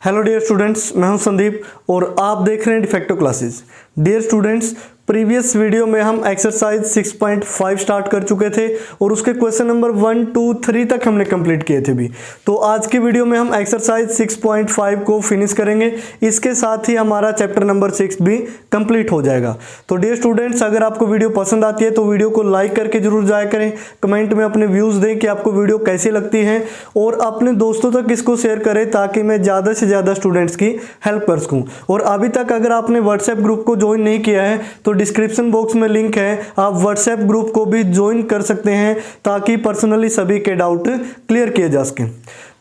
Hello dear students, मैं हूं संदीप और आप देख रहे हैं डिफेक्टो classes. Dear students, previous video में हम एक्सरसाइज 6.5 स्टार्ट कर चुके थे और उसके क्वेश्चन नंबर 1, 2, 3 तक हमने कंप्लीट किए थे भी। तो आज की वीडियो में हम एक्सरसाइज 6.5 को फिनिश करेंगे। इसके साथ ही हमारा चैप्टर नंबर 6 भी कंप्लीट हो जाएगा। तो डियर स्टूडेंट्स, अगर आपको वीडियो पसंद आती है तो वीडियो को लाइक करके जरूर जाया करें। कमेंट में अपने व्यूज़ दें कि आपको वीडियो कैसी लगती है और अपने दोस्तों तक इसको शेयर करें ताकि मैं ज़्यादा से ज़्यादा स्टूडेंट्स की हेल्प कर सकूँ। और अभी तक अगर आपने व्हाट्सएप ग्रुप को ज्वाइन नहीं किया है तो डिस्क्रिप्शन बॉक्स में लिंक है, आप व्हाट्सएप ग्रुप को भी ज्वाइन कर सकते हैं ताकि पर्सनली सभी के डाउट क्लियर किए जा सकें।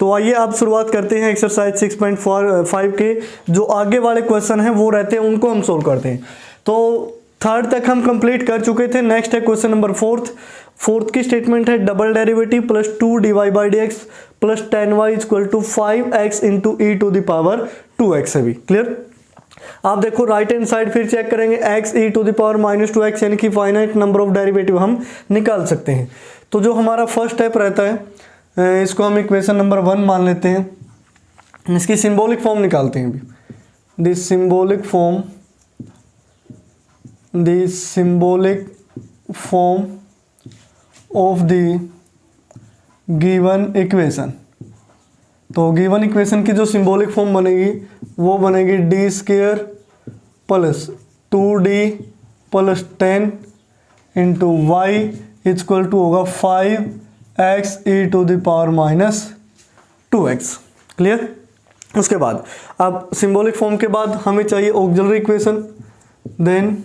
तो आइए आप शुरुआत करते हैं एक्सरसाइज 6.5 के। जो आगे वाले क्वेश्चन हैं वो रहते हैं, उनको हम सोल्व करते हैं। तो थर्ड तक हम कंप्लीट कर चुके थे। नेक्स्ट है क्वेश्चन नंबर फोर्थ की स्टेटमेंट है double derivative plus 2dy/dx plus 10y equal to 5x into e to the power 2x है भी। क्लियर? आप देखो राइट हैंड साइड फिर चेक करेंगे, x e to the power -2x यानी कि फाइनाइट नंबर ऑफ डेरिवेटिव हम निकाल सकते हैं। तो जो हमारा फर्स्ट स्टेप रहता है इसको हम इक्वेशन नंबर 1 मान लेते हैं। इसकी सिंबॉलिक फॉर्म निकालते हैं अभी। This symbolic form of the given equation. तो गिवन इक्वेशन की जो सिंबॉलिक फॉर्म बनेगी वो बनेगी d² plus 2d plus 10 into y equal to होगा 5x e to the power -2x। Clear? उसके बाद अब सिंबॉलिक फॉर्म के बाद हमें चाहिए auxiliary equation. Then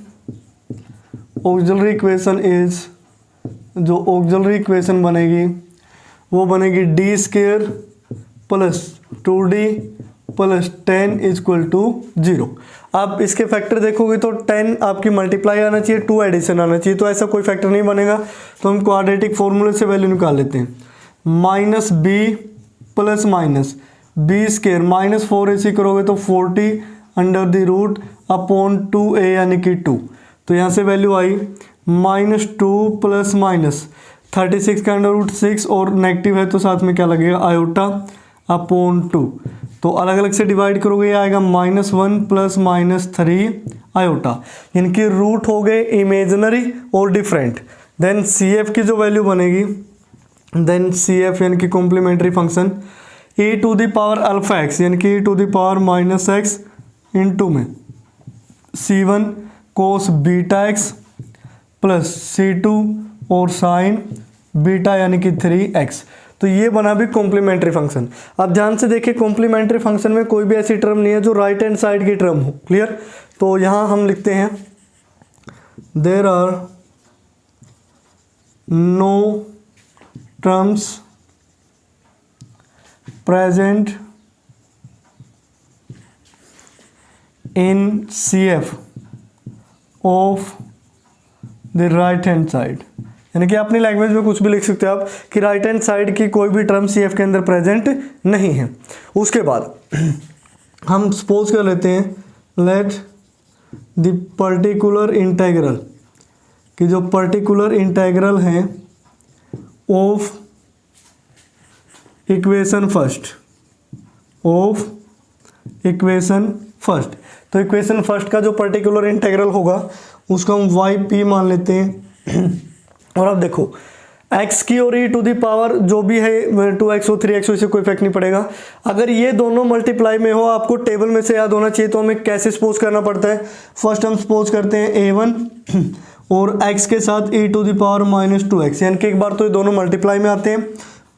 auxiliary equation is, जो ऑक्सिलरी इक्वेशन बनेगी वो बनेगी d² plus 2d plus 10 equal to 0। आप इसके फैक्टर देखोगे तो 10 आपकी मल्टीप्लाई आना चाहिए, 2 एडिशन आना चाहिए। तो ऐसा कोई फैक्टर नहीं बनेगा, तो हम क्वाड्रेटिक फॉर्मूले से वैल्यू निकाल लेते हैं। -b प्लस माइनस b² -4 ऐसे करोगे तो 40 under the root upon 2a यानी कि 2। तो यहाँ से वैल्यू आई -2 प्लस माइनस 36 का अंडर रूट 6 और नेगेटिव है तो साथ में क्या लगेगा आयोटा अपॉन 2। तो अलग अलग से डिवाइड करोगे ये आएगा -1 प्लस -3 आयोटा, इनकी रूट हो गए इमेजिनरी और डिफरेंट। देन CF की जो वैल्यू बनेगी, देन CF यानी कि complementary function e to the power alpha x यानी कि e to the power -x into में C1 cos beta x plus C2 और साइन बीटा यानी कि 3x। तो ये बना भी कॉम्प्लीमेंट्री फंक्शन। अब ध्यान से देखिए, कॉम्प्लीमेंट्री फंक्शन में कोई भी ऐसी टर्म नहीं है जो राइट हैंड साइड की टर्म हो। क्लियर? तो यहाँ हम लिखते हैं there are no terms present in CF of the right hand side. यानी कि अपनी लैंग्वेज में कुछ भी लिख सकते हो आप कि राइट हैंड साइड की कोई भी टर्म CF के अंदर प्रेजेंट नहीं है। उसके बाद हम सपोज कर लेते हैं लेट द पर्टिकुलर इंटेग्रल, कि जो पर्टिकुलर इंटेग्रल है ऑफ इक्वेशन फर्स्ट, तो इक्वेशन फर्स्ट का जो पर्टिकुलर इंटेग्रल होगा उसको हम yp मान लेते हैं। और अब देखो x की और e टू द पावर जो भी है 2x हो 3x हो, इसे कोई इफेक्ट नहीं पड़ेगा। अगर ये दोनों मल्टीप्लाई में हो, आपको टेबल में से याद होना चाहिए, तो हमें कैसे सपोज करना पड़ता है। फर्स्ट हम सपोज करते हैं a1 और x के साथ e to the power -2x, यानी कि एक बार तो ये दोनों मल्टीप्लाई में आते हैं,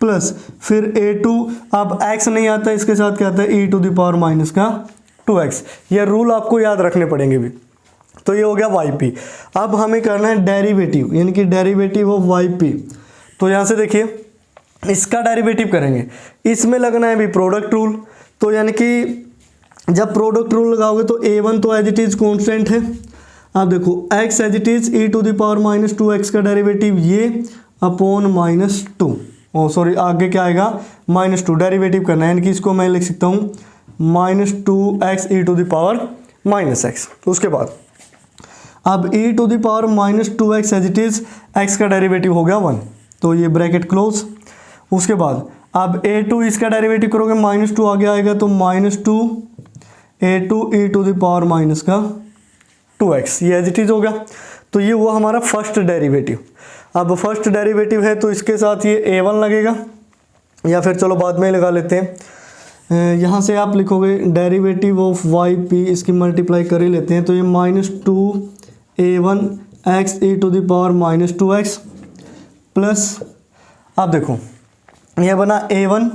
प्लस फिर a2, अब x नहीं आता, इसके साथ क्या आता है e to the power -2x। ये रूल आपको याद रखने पड़ेंगे भी। तो ये हो गया yp। अब हमें करना है डेरिवेटिव, यानी कि डेरिवेटिव ऑफ yp। तो यहाँ से देखिए इसका डेरिवेटिव करेंगे, इसमें लगना है भी प्रोडक्ट रूल। तो यानी कि जब प्रोडक्ट रूल लगाओगे तो a1 तो एज इट इज कॉन्स्टेंट है। अब देखो x as it is e to the power -2x का डेरिवेटिव ये अपॉन -2, ओ सॉरी आगे क्या आएगा -2, डेरिवेटिव करना है, यानी कि इसको मैं लिख सकता हूँ -2x e to the power -x। तो उसके बाद अब e to the power -2x as it is x का डेरिवेटिव हो गया 1, तो ये ब्रैकेट क्लोज। उसके बाद अब a2 इसका डेरिवेटिव करोगे -2 आगे आएगा तो -2 a2 e to the power minus का 2x, ये एज इट इज हो गया। तो ये हुआ हमारा फर्स्ट डेरिवेटिव। अब फर्स्ट डेरिवेटिव है तो इसके साथ ये a1 लगेगा, या फिर चलो बाद में लगा लेते हैं। यहाँ से आप लिखोगे डेरिवेटिव ऑफ yp, इसकी मल्टीप्लाई कर ही लेते हैं, तो ये -2a1 x e to the power -2x plus, आप देखो ये बना a1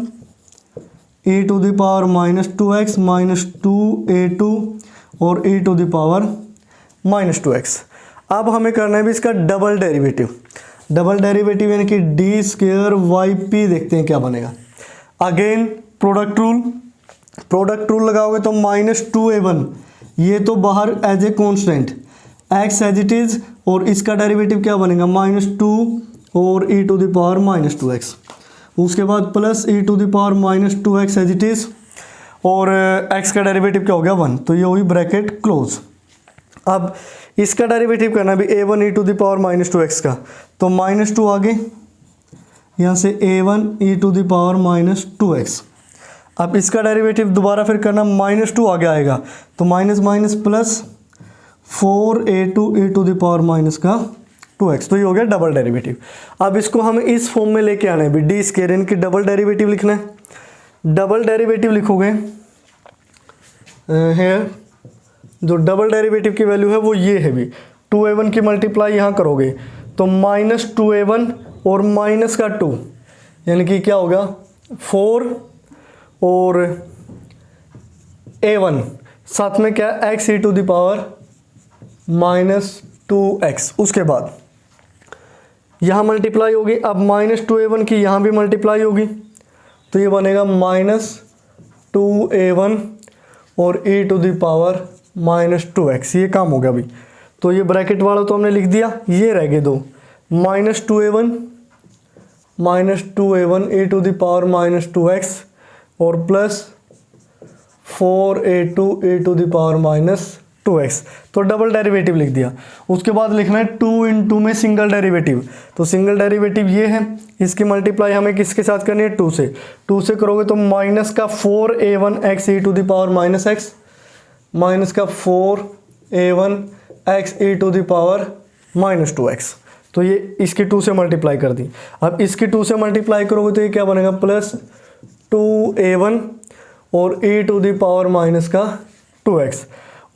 e to the power -2x -2a2 और e to the power -2x। अब हमें करना है भी इसका डबल डेरिवेटिव। डबल डेरिवेटिव यानी कि डी स्क्वायर वाई पी, देखते हैं क्या बनेगा। अगेन प्रोडक्ट रूल लगाओगे तो -2a1, ये तो बाहर as a constant x as it is, और इसका डेरिवेटिव क्या बनेगा -2 और e to the power -2x। उसके बाद plus e to the power -2x as it is, और x का डेरिवेटिव क्या हो गया 1, तो ये हुई ब्रैकेट क्लोज। अब इसका डेरिवेटिव करना भी a1 e to the power -2x का, तो -2 आगे, यहाँ से a1 e to the power -2x। अब इसका डेरिवेटिव दोबारा फिर करना, -2 आगे आएगा तो minus plus 4a2 e to the power minus का 2x, तो ये हो गया डबल डेरिवेटिव। अब इसको हमें इस फॉर्म में लेके आना है भी डी स्क्वायर, इनकी डबल डेरिवेटिव लिखना है। डबल डेरिवेटिव लिखोगे है, जो डबल डेरिवेटिव की वैल्यू है वो ये है भी 2a1 की मल्टीप्लाई यहाँ करोगे तो -2a1 और माइनस का 2, यानी कि क्या होगा 4 और a1 साथ में क्या x e to the power -2x। उसके बाद यहाँ मल्टीप्लाई होगी, अब -2a1 की यहाँ भी मल्टीप्लाई होगी तो ये बनेगा -2a1 और e to the power -2x। ये काम हो गया अभी, तो ये ब्रैकेट वाला तो हमने लिख दिया, ये रह गए दो, -2a1 e to the power -2x और plus 4a2 e to the power -2x, तो डबल डेरिवेटिव लिख दिया। उसके बाद लिखना है 2 × में सिंगल डेरिवेटिव, तो सिंगल डेरिवेटिव ये है, इसकी मल्टीप्लाई हमें किसके साथ करनी है 2 से। 2 से करोगे तो माइनस का 4a1 x e to the power -x minus का 4a1 x e to the power -2x, तो ये इसकी 2 से मल्टीप्लाई कर दी। अब इसकी 2 से मल्टीप्लाई करोगे तो ये क्या बनेगा प्लस 2a1 और e to the power minus का 2x,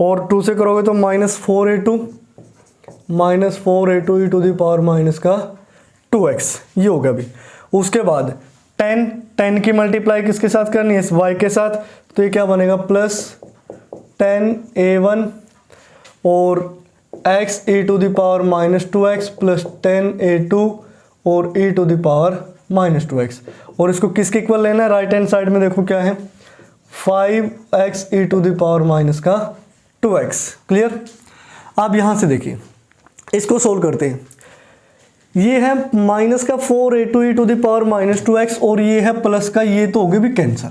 और 2 से करोगे तो -4a2 e to the power minus का 2x, ये होगा अभी। उसके बाद 10 की मल्टीप्लाई किसके साथ करनी है y के साथ, तो ये क्या बनेगा प्लस 10a1 और x e to the power -2x plus 10a2 और e to the power -2x, और इसको किसके इक्वल लेना है, राइट हैंड साइड में देखो क्या है 5x e to the power minus का 2x। क्लियर। अब यहाँ से देखिए इसको सोल्व करते हैं, ये है माइनस का 4a2 e to the power -2x और ये है प्लस का, ये तो हो गए भी कैंसिल,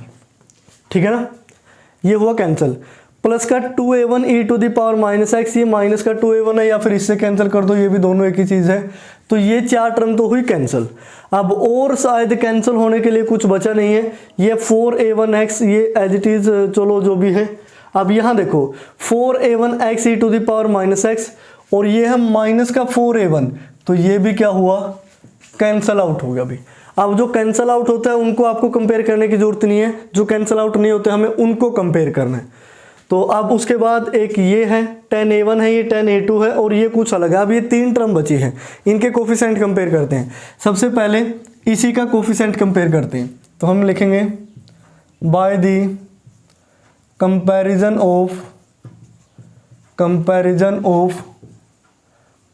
ठीक है ना, ये हुआ कैंसिल। प्लस का 2a1 e to the power -x, ये माइनस का 2a1 है, या फिर इससे कैंसिल कर दो, ये भी दोनों एक ही चीज़ है, तो ये 4 टर्म तो हुई कैंसिल। अब और शायद कैंसिल होने के लिए कुछ बचा नहीं है, ये 4a1x ये एज इट इज चलो जो भी है। अब यहाँ देखो 4a1x e to the power -x और ये है माइनस का 4a1, तो ये भी क्या हुआ कैंसिल आउट हो गया अभी। अब जो कैंसिल आउट होता है उनको आपको कंपेयर करने की जरूरत नहीं है, जो कैंसिल आउट नहीं होते हमें उनको कंपेयर करना है। तो अब उसके बाद एक ये है 10a1 है, ये 10a2 है और ये कुछ अलग है। अब ये 3 टर्म बची हैं, इनके कोफिशिएंट कंपेयर करते हैं। सबसे पहले इसी का कोफिशिएंट कंपेयर करते हैं, तो हम लिखेंगे by the comparison of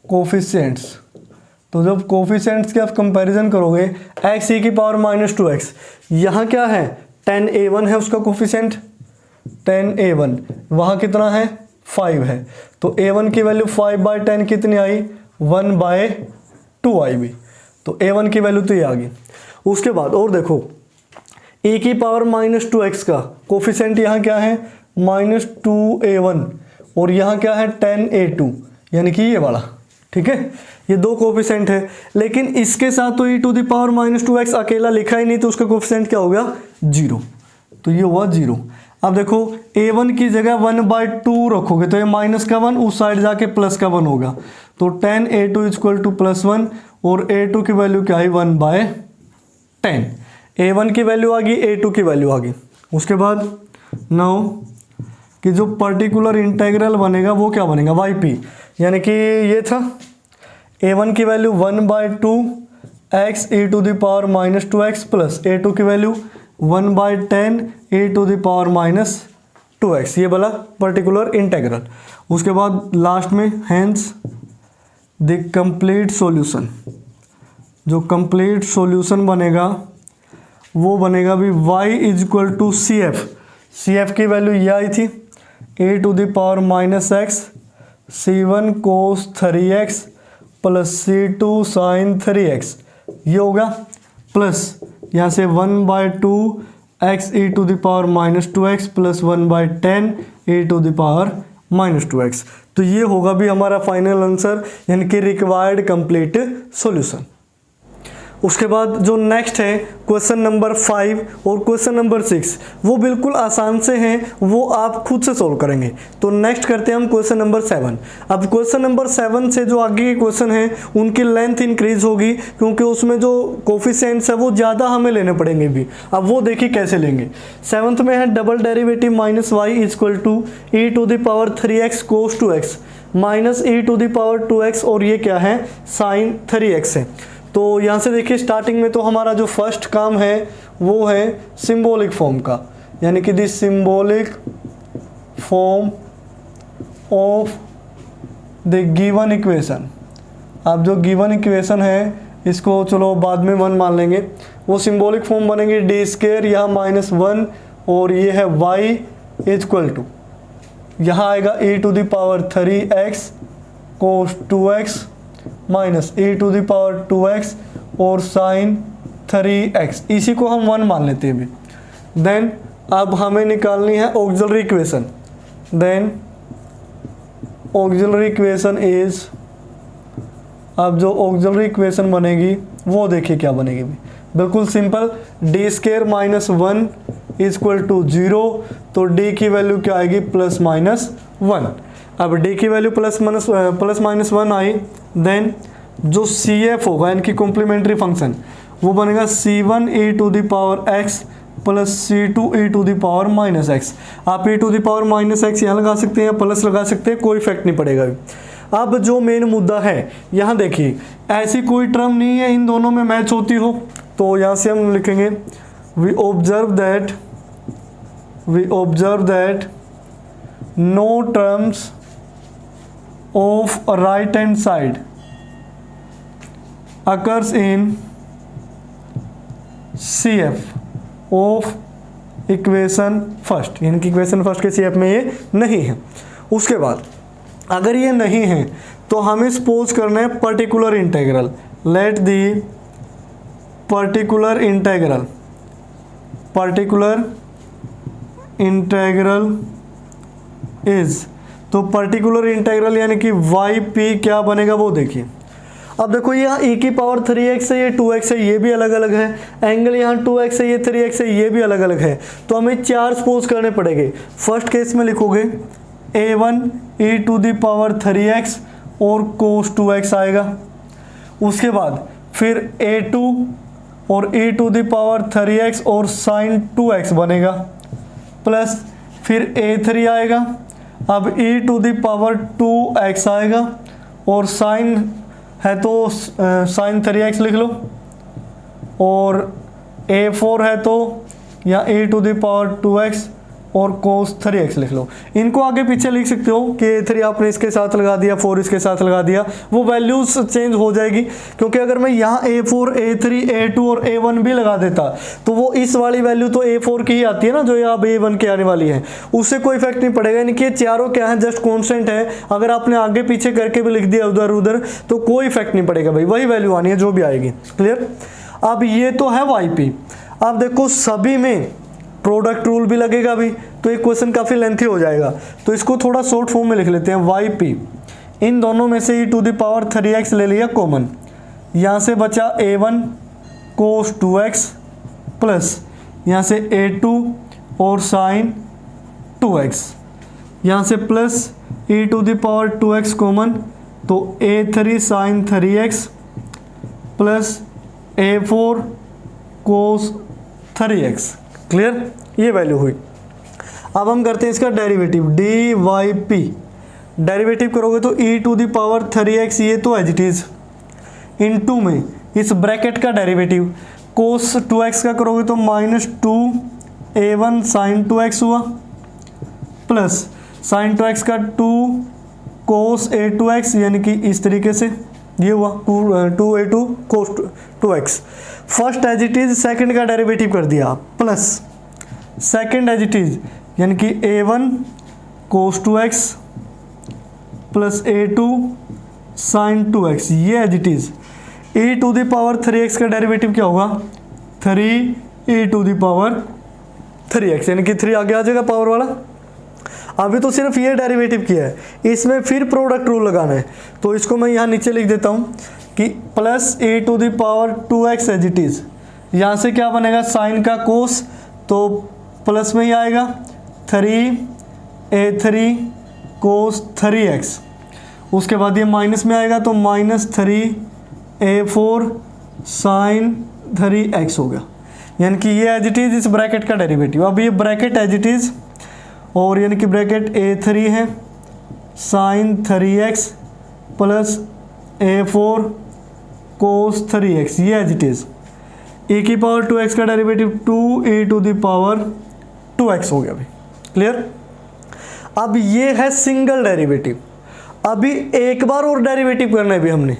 coefficients. तो जब कोफिशिएंट्स के आप कंपैरिजन करोगे x e की पावर -2x, यहाँ क्या है 10a1 है उसका कोफिशिएंट 10a1, वहाँ कितना है 5 है, तो a1 की वैल्यू 5/10 कितनी आई 1/2 आई भी, तो a1 की वैल्यू तो ये आ गई। उसके बाद और देखो e की पावर -2x का कोफिशिएंट यहाँ क्या है -2a1 और यहाँ क्या है 10a2, यानी कि ये वाला, ठीक है, ये दो कोफिशिएंट है, लेकिन इसके साथ तो e⁻⁻2x अकेला लिखा ही नहीं, तो उसका कोफिशिएंट क्या हो गया 0, तो ये हुआ 0। अब देखो a1 की जगह 1/2 रखोगे तो ये माइनस का 1 उस साइड जाके प्लस का 1 होगा, तो tan a2 = +1 और a2 की वैल्यू क्या आई 1/10। a1 की वैल्यू आ गई, a2 की वैल्यू आ गई। उसके बाद नाउ कि जो पर्टिकुलर इंटेग्रल बनेगा वो क्या बनेगा yp, यानी कि ये था a1 की value 1/2 x e⁻⁻2x plus a2 की वैल्यू 1/10 e⁻⁻2x, ये वाला पर्टिकुलर इंटेग्रल। उसके बाद लास्ट में हैंस द कंप्लीट सॉल्यूशन, जो कंप्लीट सॉल्यूशन बनेगा वो बनेगा भी y = CF, CF की वैल्यू ये आई थी e⁻⁻x c1 cos 3x plus c2 sin 3x, ये होगा प्लस यहाँ से 1/2 x e⁻⁻2x प्लस 1/10 e⁻⁻2x, तो ये होगा भी हमारा फाइनल आंसर, यानी कि रिक्वायर्ड कंप्लीट सॉल्यूशन। उसके बाद जो नेक्स्ट है क्वेश्चन नंबर 5 और क्वेश्चन नंबर 6, वो बिल्कुल आसान से हैं, वो आप खुद से सॉल्व करेंगे। तो नेक्स्ट करते हैं हम क्वेश्चन नंबर 7। अब क्वेश्चन नंबर 7 से जो आगे के क्वेश्चन हैं उनकी लेंथ इंक्रीज होगी, क्योंकि उसमें जो कोफिशिएंट्स है वो ज़्यादा हमें लेने पड़ेंगे भी। अब वो देखिए कैसे लेंगे। 7th में है double derivative -y = e⁻3x cos 2x minus e⁻2x, और ये क्या है sin 3x है। तो यहाँ से देखिए स्टार्टिंग में तो हमारा जो फर्स्ट काम है वो है सिंबॉलिक फॉर्म का, यानी कि this symbolic form of the given equation. अब जो गिवन इक्वेशन है इसको चलो बाद में 1 मान लेंगे। वो सिंबॉलिक फॉर्म बनेगी d², यहाँ -1, और ये है y = यहाँ आएगा e⁻3x cos 2x minus e⁻2x और sin 3x, इसी को हम 1 मान लेते हैं अभी। देन अब हमें निकालनी है auxiliary equation. Then auxiliary equation is, अब जो ऑक्सिलरी इक्वेशन बनेगी वो देखिए क्या बनेगी भी, बिल्कुल सिंपल, d² -1 = 0, तो d की वैल्यू क्या आएगी +-1। अब d की वैल्यू +-1 आई, देन जो CF होगा इनकी कॉम्प्लीमेंट्री फंक्शन वो बनेगा c1 e⁻x plus c2 e⁻−x। आप e⁻−x यहाँ लगा सकते हैं या प्लस लगा सकते हैं, कोई इफेक्ट नहीं पड़ेगा। अब जो मेन मुद्दा है यहाँ देखिए, ऐसी कोई टर्म नहीं है इन दोनों में मैच होती हो, तो यहाँ से हम लिखेंगे we observe that no terms of right hand side occurs in CF of equation first, यानी कि इक्वेशन फर्स्ट के CF में ये नहीं है। उसके बाद अगर ये नहीं है तो हमें सपोज करना है particular integral. Let the particular integral is, तो पर्टिकुलर इंटेग्रल यानी कि yp क्या बनेगा वो देखिए। अब देखो यहाँ e⁻3x है, ये 2x है, ये भी अलग अलग है, एंगल यहाँ 2x है, ये 3x है, ये भी अलग अलग है, तो हमें 4 सपोज करने पड़ेंगे। फर्स्ट केस में लिखोगे a1 e⁻3x और cos 2x आएगा। उसके बाद फिर a2 और e⁻3x और sin 2x बनेगा, प्लस फिर a3 आएगा, अब e⁻2x आएगा, और sin है तो sin 3x लिख लो, और a4 है तो या e⁻2x और cos 3x लिख लो। इनको आगे पीछे लिख सकते हो कि a3 आपने इसके साथ लगा दिया, 4 इसके साथ लगा दिया, वो वैल्यूज चेंज हो जाएगी। क्योंकि अगर मैं यहाँ a4 a3 a2 और a1 भी लगा देता तो वो इस वाली वैल्यू तो a4 की ही आती है ना, जो यहाँ a1 की आने वाली है, उससे कोई इफेक्ट नहीं पड़ेगा। यानी कि ये चारों क्या है, जस्ट कॉन्स्टेंट है। अगर आपने आगे पीछे करके भी लिख दिया उधर उधर तो कोई इफेक्ट नहीं पड़ेगा भाई, वही वैल्यू आनी है जो भी आएगी। क्लियर। अब ये तो है yp। अब देखो सभी में प्रोडक्ट रूल भी लगेगा भी, तो एक क्वेश्चन काफ़ी लेंथी हो जाएगा, तो इसको थोड़ा शॉर्ट फॉर्म में लिख लेते हैं। yp इन दोनों में से e⁻3x ले लिया कॉमन, यहाँ से बचा a1 cos 2x प्लस यहाँ से a2 और sin 2x, यहाँ से प्लस e⁻2x कॉमन, तो a3 sin 3x plus a4 cos 3x। Clear, ये वैल्यू हुई। अब हम करते हैं इसका डेरिवेटिव dy/p। डेरिवेटिव करोगे तो e⁻3x, ये तो एज इट इज, इनटू में इस ब्रैकेट का डेरिवेटिव cos 2x का करोगे तो -2a1 sin 2x हुआ, प्लस sin 2x का 2 cos a2x, यानी कि इस तरीके से ये हुआ 2a2 cos 2x। First as it is, second का डेरिवेटिव कर दिया, plus second as it is, यानी कि a1 cos 2x plus a2 sin 2x, ये एज इट इज। e⁻3x का डेरिवेटिव क्या होगा, 3e⁻3x, यानी कि 3 आगे आ जाएगा पावर वाला। अभी तो सिर्फ ये डेरिवेटिव किया है, इसमें फिर प्रोडक्ट रूल लगाना है, तो इसको मैं यहाँ नीचे लिख देता हूँ कि plus e⁻2x as it is. यहाँ से क्या बनेगा, साइन का कोस, तो प्लस में ही आएगा 3a3 cos 3x, उसके बाद ये माइनस में आएगा तो -3a4 sin 3x हो गया, यानी कि ये एज इट इज इस ब्रैकेट का डेरिवेटिव। अब ये ब्रैकेट एज इट इज, और यानी कि ब्रैकेट a3 है sin 3x plus a4 cos 3x, ये एज इट इज। e⁻2x का डेरिवेटिव 2e⁻2x हो गया अभी। क्लियर। अब ये है सिंगल डेरिवेटिव। अभी एक बार और डेरिवेटिव करना है, भी हमने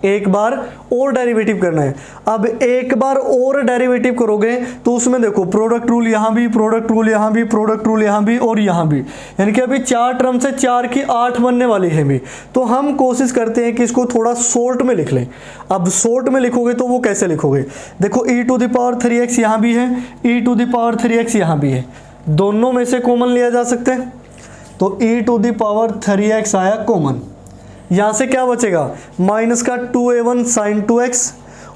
एक बार और डेरिवेटिव करना है। अब एक बार और डेरिवेटिव करोगे तो उसमें देखो प्रोडक्ट रूल यहाँ भी, प्रोडक्ट रूल यहाँ भी, प्रोडक्ट रूल यहाँ भी और यहाँ भी, यानी कि अभी 4 टर्म से 4 की 8 बनने वाली है भी। तो हम कोशिश करते हैं कि इसको थोड़ा शॉर्ट में लिख लें। अब शॉर्ट में लिखोगे तो वो कैसे लिखोगे, देखो e⁻3x यहाँ भी है, e⁻3x यहाँ भी है, दोनों में से कॉमन लिया जा सकता है, तो e⁻3x आया कॉमन। यहाँ से क्या बचेगा, माइनस का 2a1 sin 2x,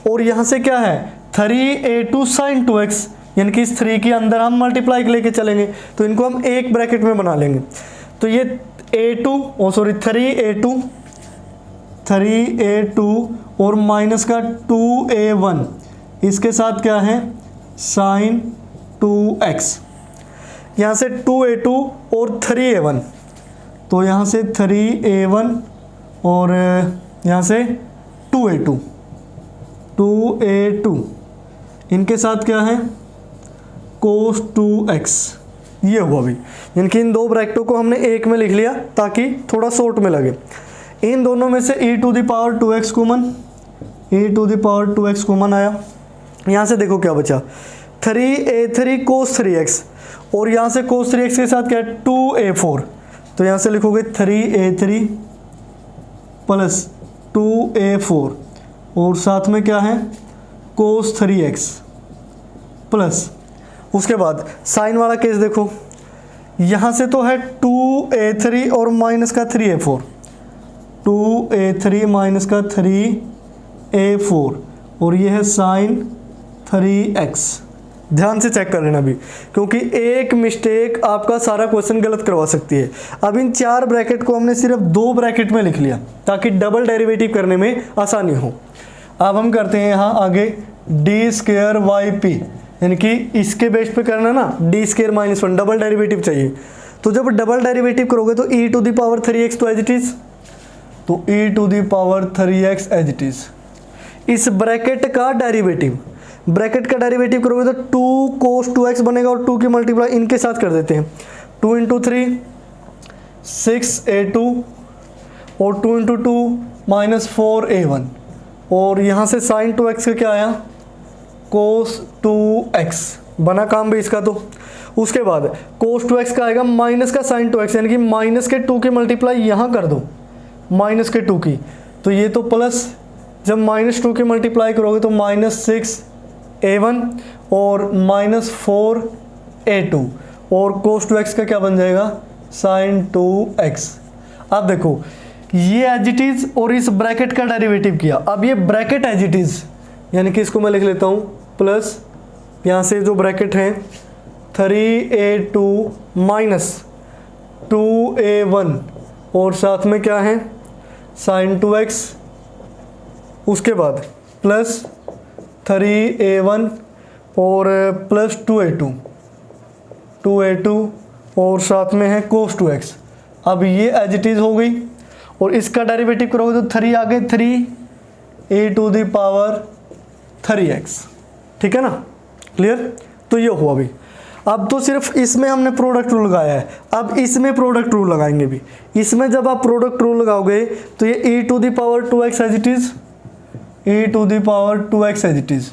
और यहाँ से क्या है 3a2 sin 2x, यानी कि इस 3 के अंदर हम मल्टीप्लाई लेके चलेंगे तो इनको हम एक ब्रैकेट में बना लेंगे। तो ये 3a2 और माइनस का 2a1, इसके साथ क्या है sin 2x, यहाँ से 2a2 और 3a1, तो यहाँ से 3a1 और यहाँ से 2a2, इनके साथ क्या है cos 2x, ये हुआ भी। इनकी इन दो ब्रैकेटों को हमने एक में लिख लिया ताकि थोड़ा शॉर्ट में लगे। इन दोनों में से e⁻2x कॉमन आया। यहाँ से देखो क्या बचा 3a3 cos 3x, और यहाँ से cos 3x के साथ क्या है 2a4, तो यहाँ से लिखोगे 3a3 प्लस 2a4 और साथ में क्या है cos 3x प्लस, उसके बाद साइन वाला केस देखो, यहाँ से तो है 2a3 और माइनस का 3a4, 2a3 माइनस का 3a4, और ये है साइन 3x। ध्यान से चेक कर लेना भी, क्योंकि एक मिस्टेक आपका सारा क्वेश्चन गलत करवा सकती है। अब इन 4 ब्रैकेट को हमने सिर्फ 2 ब्रैकेट में लिख लिया ताकि डबल डेरिवेटिव करने में आसानी हो। अब हम करते हैं यहाँ आगे d²yp, यानी कि इसके बेस पे करना ना, d² - 1 डबल डेरिवेटिव चाहिए। तो जब डबल डेरिवेटिव करोगे तो e⁻3x तो एज इट इज, तो e⁻3x एज इट इज। इस ब्रैकेट का डेरिवेटिव करोगे तो 2 cos 2x बनेगा, और 2 की मल्टीप्लाई इनके साथ कर देते हैं, 2 × 3 6a2 और 2 × 2 -4a1, और यहाँ से sin 2x का क्या आया cos 2x, बना काम भी इसका। तो उसके बाद cos 2x का आएगा माइनस का sin 2x, यानी कि माइनस के 2 की मल्टीप्लाई यहाँ कर दो, माइनस के 2 की, तो ये तो प्लस, जब -2 की मल्टीप्लाई करोगे तो -6a1 और -4a2, और cos 2x का क्या बन जाएगा sin 2x। अब देखो ये एज इट इज और इस ब्रैकेट का डेरिवेटिव किया। अब ये ब्रैकेट एज इट इज, यानी कि इसको मैं लिख लेता हूँ प्लस, यहाँ से जो ब्रैकेट है 3a2 माइनस 2a1 और साथ में क्या है sin 2x, उसके बाद प्लस 3a1 और प्लस 2a2 और साथ में है cos 2x। अब ये एज इट इज हो गई और इसका डेरिवेटिव करोगे तो 3 आ गए 3a⁻3x, ठीक है ना, क्लियर। तो ये हुआ भी। अब तो सिर्फ इसमें हमने प्रोडक्ट रूल लगाया है, अब इसमें प्रोडक्ट रूल लगाएंगे भी। इसमें जब आप प्रोडक्ट रूल लगाओगे तो ये e⁻2x as it is, e⁻2x as it is,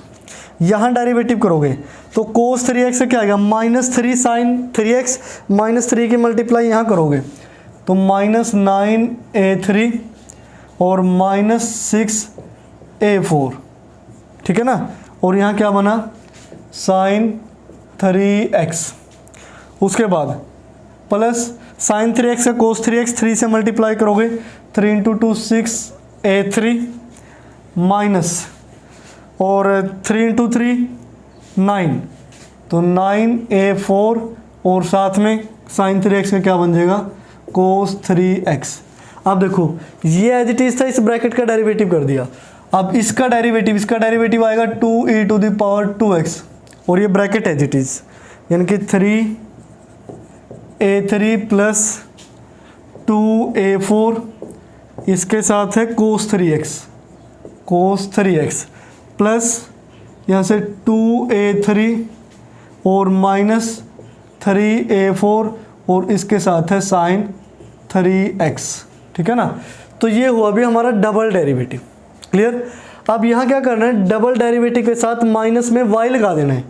यहाँ डेरिवेटिव करोगे तो cos 3x से क्या आएगा -3 sin 3x, -3 की मल्टीप्लाई यहाँ करोगे तो -9a3 और -6a4, ठीक है ना। और यहाँ क्या बना sin 3x, उसके बाद प्लस sin 3x का cos 3x 3 से मल्टीप्लाई करोगे 3 × 2 6a3 माइनस और 3 × 3 9, तो 9a4 और साथ में sin 3x का क्या बन जाएगा cos 3x। अब देखो ये एज इट इज था, इस ब्रैकेट का डेरिवेटिव कर दिया। अब इसका डेरिवेटिव आएगा 2e⁻2x और ये ब्रैकेट एज इट इज, यानी कि 3a3 प्लस 2a4, इसके साथ है cos 3x प्लस यहाँ से 2a3 और माइनस 3a4 और इसके साथ है sin 3x, ठीक है ना। तो ये हुआ भी हमारा डबल डेरिवेटिव, क्लियर। अब यहाँ क्या करना है, डबल डेरिवेटिव के साथ माइनस में y लगा देना है।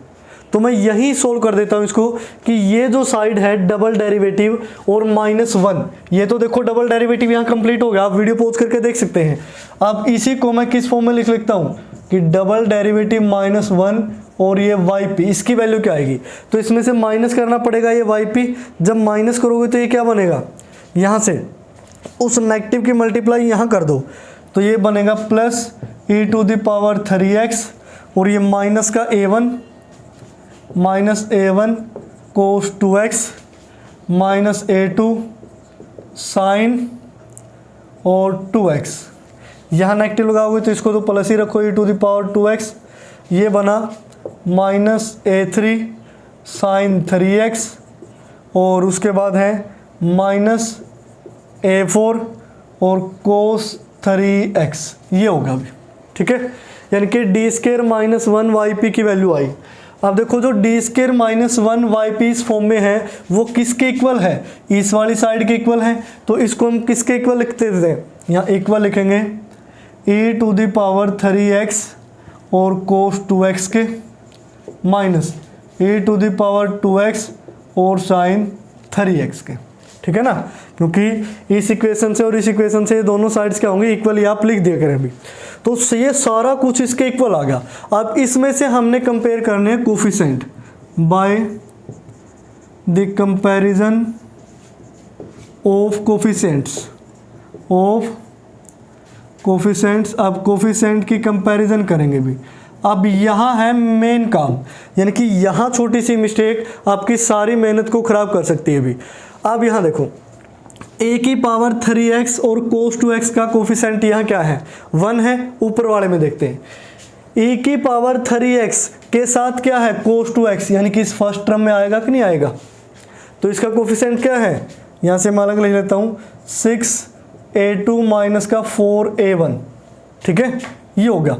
तो मैं यही सोल्व कर देता हूँ इसको कि ये जो साइड है डबल डेरिवेटिव और -1, ये तो देखो डबल डेरिवेटिव यहाँ कंप्लीट हो गया, आप वीडियो पॉज करके देख सकते हैं। अब इसी को मैं किस फॉर्म में लिख लेता हूँ कि डबल डेरिवेटिव -1 और ये yp, इसकी वैल्यू क्या आएगी, तो इसमें से माइनस करना पड़ेगा ये yp। जब माइनस करोगे तो ये क्या बनेगा, यहाँ से उस नेगेटिव की मल्टीप्लाई यहाँ कर दो तो ये बनेगा प्लस e⁻3x और ये माइनस का a1 cos 2x minus a2 sin और 2x, यहाँ नेगेटिव लगाओगे तो इसको तो प्लस ही रखो e⁻2x, ये बना -a3 sin 3x और उसके बाद है -a4 और cos 3x, ये होगा अभी, ठीक है। यानी कि d² -1 yp की वैल्यू आई। अब देखो जो d² -1 yp इस फॉर्म में है वो किसके इक्वल है, इस वाली साइड के इक्वल है। तो इसको हम किसके इक्वल लिखते थे, यहाँ इक्वल लिखेंगे e⁻3x और cos 2x के माइनस e⁻2x और sin 3x के, ठीक है ना। क्योंकि इस इक्वेशन से और इस इक्वेशन से दोनों साइड्स क्या होंगे इक्वल, ये आप लिख दिया करें अभी। तो ये सारा कुछ इसके इक्वल आ गया। अब इसमें से हमने कंपेयर करने हैं coefficient by the comparison of coefficients. अब कोफिशिएंट की कंपैरिजन करेंगे भी। अब यहाँ है मेन काम, यानी कि यहाँ छोटी सी मिस्टेक आपकी सारी मेहनत को ख़राब कर सकती है भी। अब यहाँ देखो a⁻3x और cos 2x का कोफिशिएंट यहाँ क्या है 1 है, ऊपर वाले में देखते हैं। e⁻3x के साथ क्या है cos 2x, यानी कि इस फर्स्ट टर्म में आएगा कि नहीं आएगा, तो इसका कोफिशिएंट क्या है, यहाँ से मैं अलग लिख लेता हूँ 6a2 माइनस का 4a1, ठीक है, ये हो गया।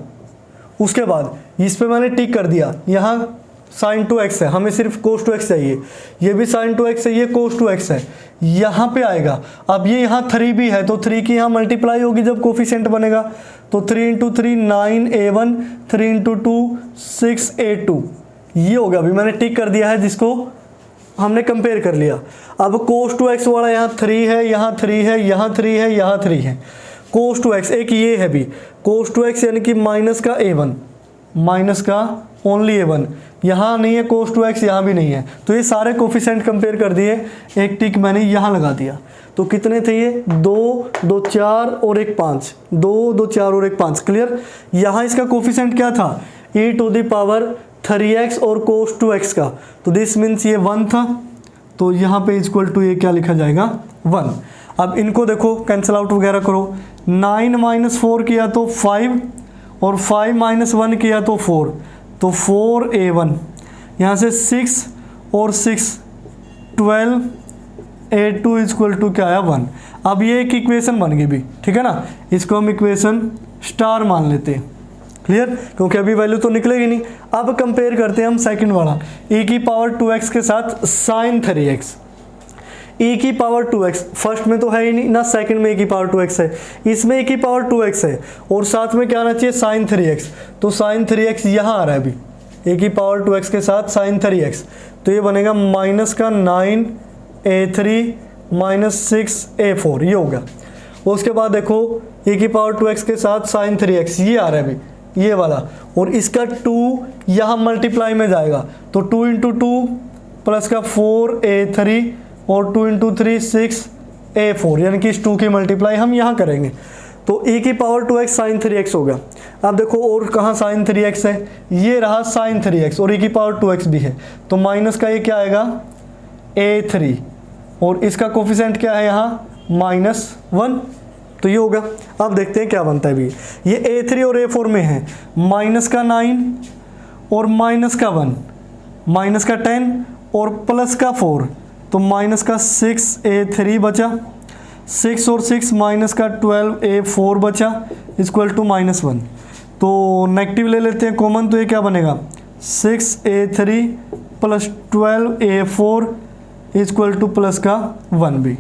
उसके बाद इस पे मैंने टिक कर दिया, यहाँ sin 2x है, हमें सिर्फ cos 2x चाहिए, ये भी sin 2x है, ये cos 2x है, यहाँ पे आएगा। अब ये यहाँ 3 भी है तो 3 की यहाँ मल्टीप्लाई होगी जब कोफिशिएंट बनेगा, तो 3 × 3 9a1, 3 × 2 6a2, ये होगा। अभी मैंने टिक कर दिया है जिसको हमने कंपेयर कर लिया। अब cos 2x वाला यहाँ 3 है, यहाँ 3 है, यहाँ 3 है, यहाँ 3 है। cos 2x एक ये है भी cos 2x, यानी कि माइनस का a1, माइनस का ओनली a1, यहाँ नहीं है cos 2x, यहाँ भी नहीं है, तो ये सारे कोफिशिएंट कंपेयर कर दिए, एक टिक मैंने यहाँ लगा दिया। तो कितने थे ये 2, 2, 4 और एक 5, 2, 2, 4 और एक 5, क्लियर। यहाँ इसका कोफिशिएंट क्या था e⁻3x और cos 2x का, तो दिस मीन्स ये 1 था, तो यहाँ पे इक्वल टू ये क्या लिखा जाएगा 1। अब इनको देखो कैंसिल आउट वगैरह करो, 9 - 4 किया तो 5 और 5 - 1 किया तो 4, तो 4a1, यहाँ से 6 और 6 12, a2 इक्वल टू क्या आया 1। अब ये एक इक्वेशन बन गई भी, ठीक है ना, इसको हम इक्वेशन स्टार मान लेते हैं, क्लियर, क्योंकि अभी वैल्यू तो निकलेगी नहीं। अब कंपेयर करते हैं हम सेकंड वाला e⁻2x के साथ sin 3x। e⁻2x फर्स्ट में तो है ही नहीं ना, सेकंड में e⁻2x है, इसमें e⁻2x है और साथ में क्या आना चाहिए sin 3x, तो sin 3x यहाँ आ रहा है अभी e⁻2x के साथ sin 3x, तो ये बनेगा -9a3 -6a4, ये होगा। उसके बाद देखो e⁻2x के साथ sin 3x ये आ रहा है अभी, ये वाला, और इसका 2 यहाँ मल्टीप्लाई में जाएगा, तो 2 × 2 प्लस का 4a3 और 2 × 3 6a4, यानी कि इस 2 की मल्टीप्लाई हम यहाँ करेंगे, तो e⁻2x sin 3x हो गया। अब देखो और कहाँ sin 3x है, ये रहा sin 3x और e⁻2x भी है, तो माइनस का ये क्या आएगा a3 और इसका कोफिशिएंट क्या है यहाँ -1, तो ये होगा। अब देखते हैं क्या बनता है भी, ये a3 और a4 में है -9 और -1, -10 और +4, तो -6a3 बचा, 6 और 6 -12a4 बचा इक्वल टू -1, तो नेगेटिव ले लेते हैं कॉमन, तो ये क्या बनेगा 6a3 + 12a4 इक्वल टू +1 भी।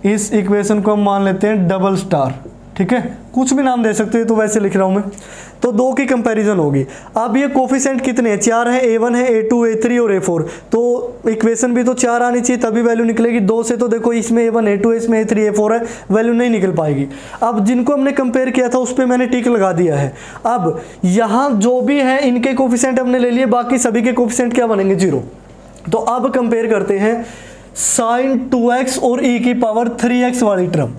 इस इक्वेशन को हम मान लेते हैं डबल स्टार, ठीक है, कुछ भी नाम दे सकते हैं, तो वैसे लिख रहा हूँ मैं। तो दो की कंपैरिजन होगी। अब ये कोफिशिएंट कितने हैं, 4 है, a1 है, a2, a3 और a4, तो इक्वेशन भी तो 4 आनी चाहिए तभी वैल्यू निकलेगी। 2 से तो देखो इसमें a1 a2 है, इसमें a3 a4 है, वैल्यू नहीं निकल पाएगी। अब जिनको हमने कंपेयर किया था उस पर मैंने टिक लगा दिया है। अब यहाँ जो भी है इनके कोफिशिएंट हमने ले लिए, बाकी सभी के कोफिशिएंट क्या बनेंगे 0। तो अब कंपेयर करते हैं sin 2x और e⁻3x वाली टर्म,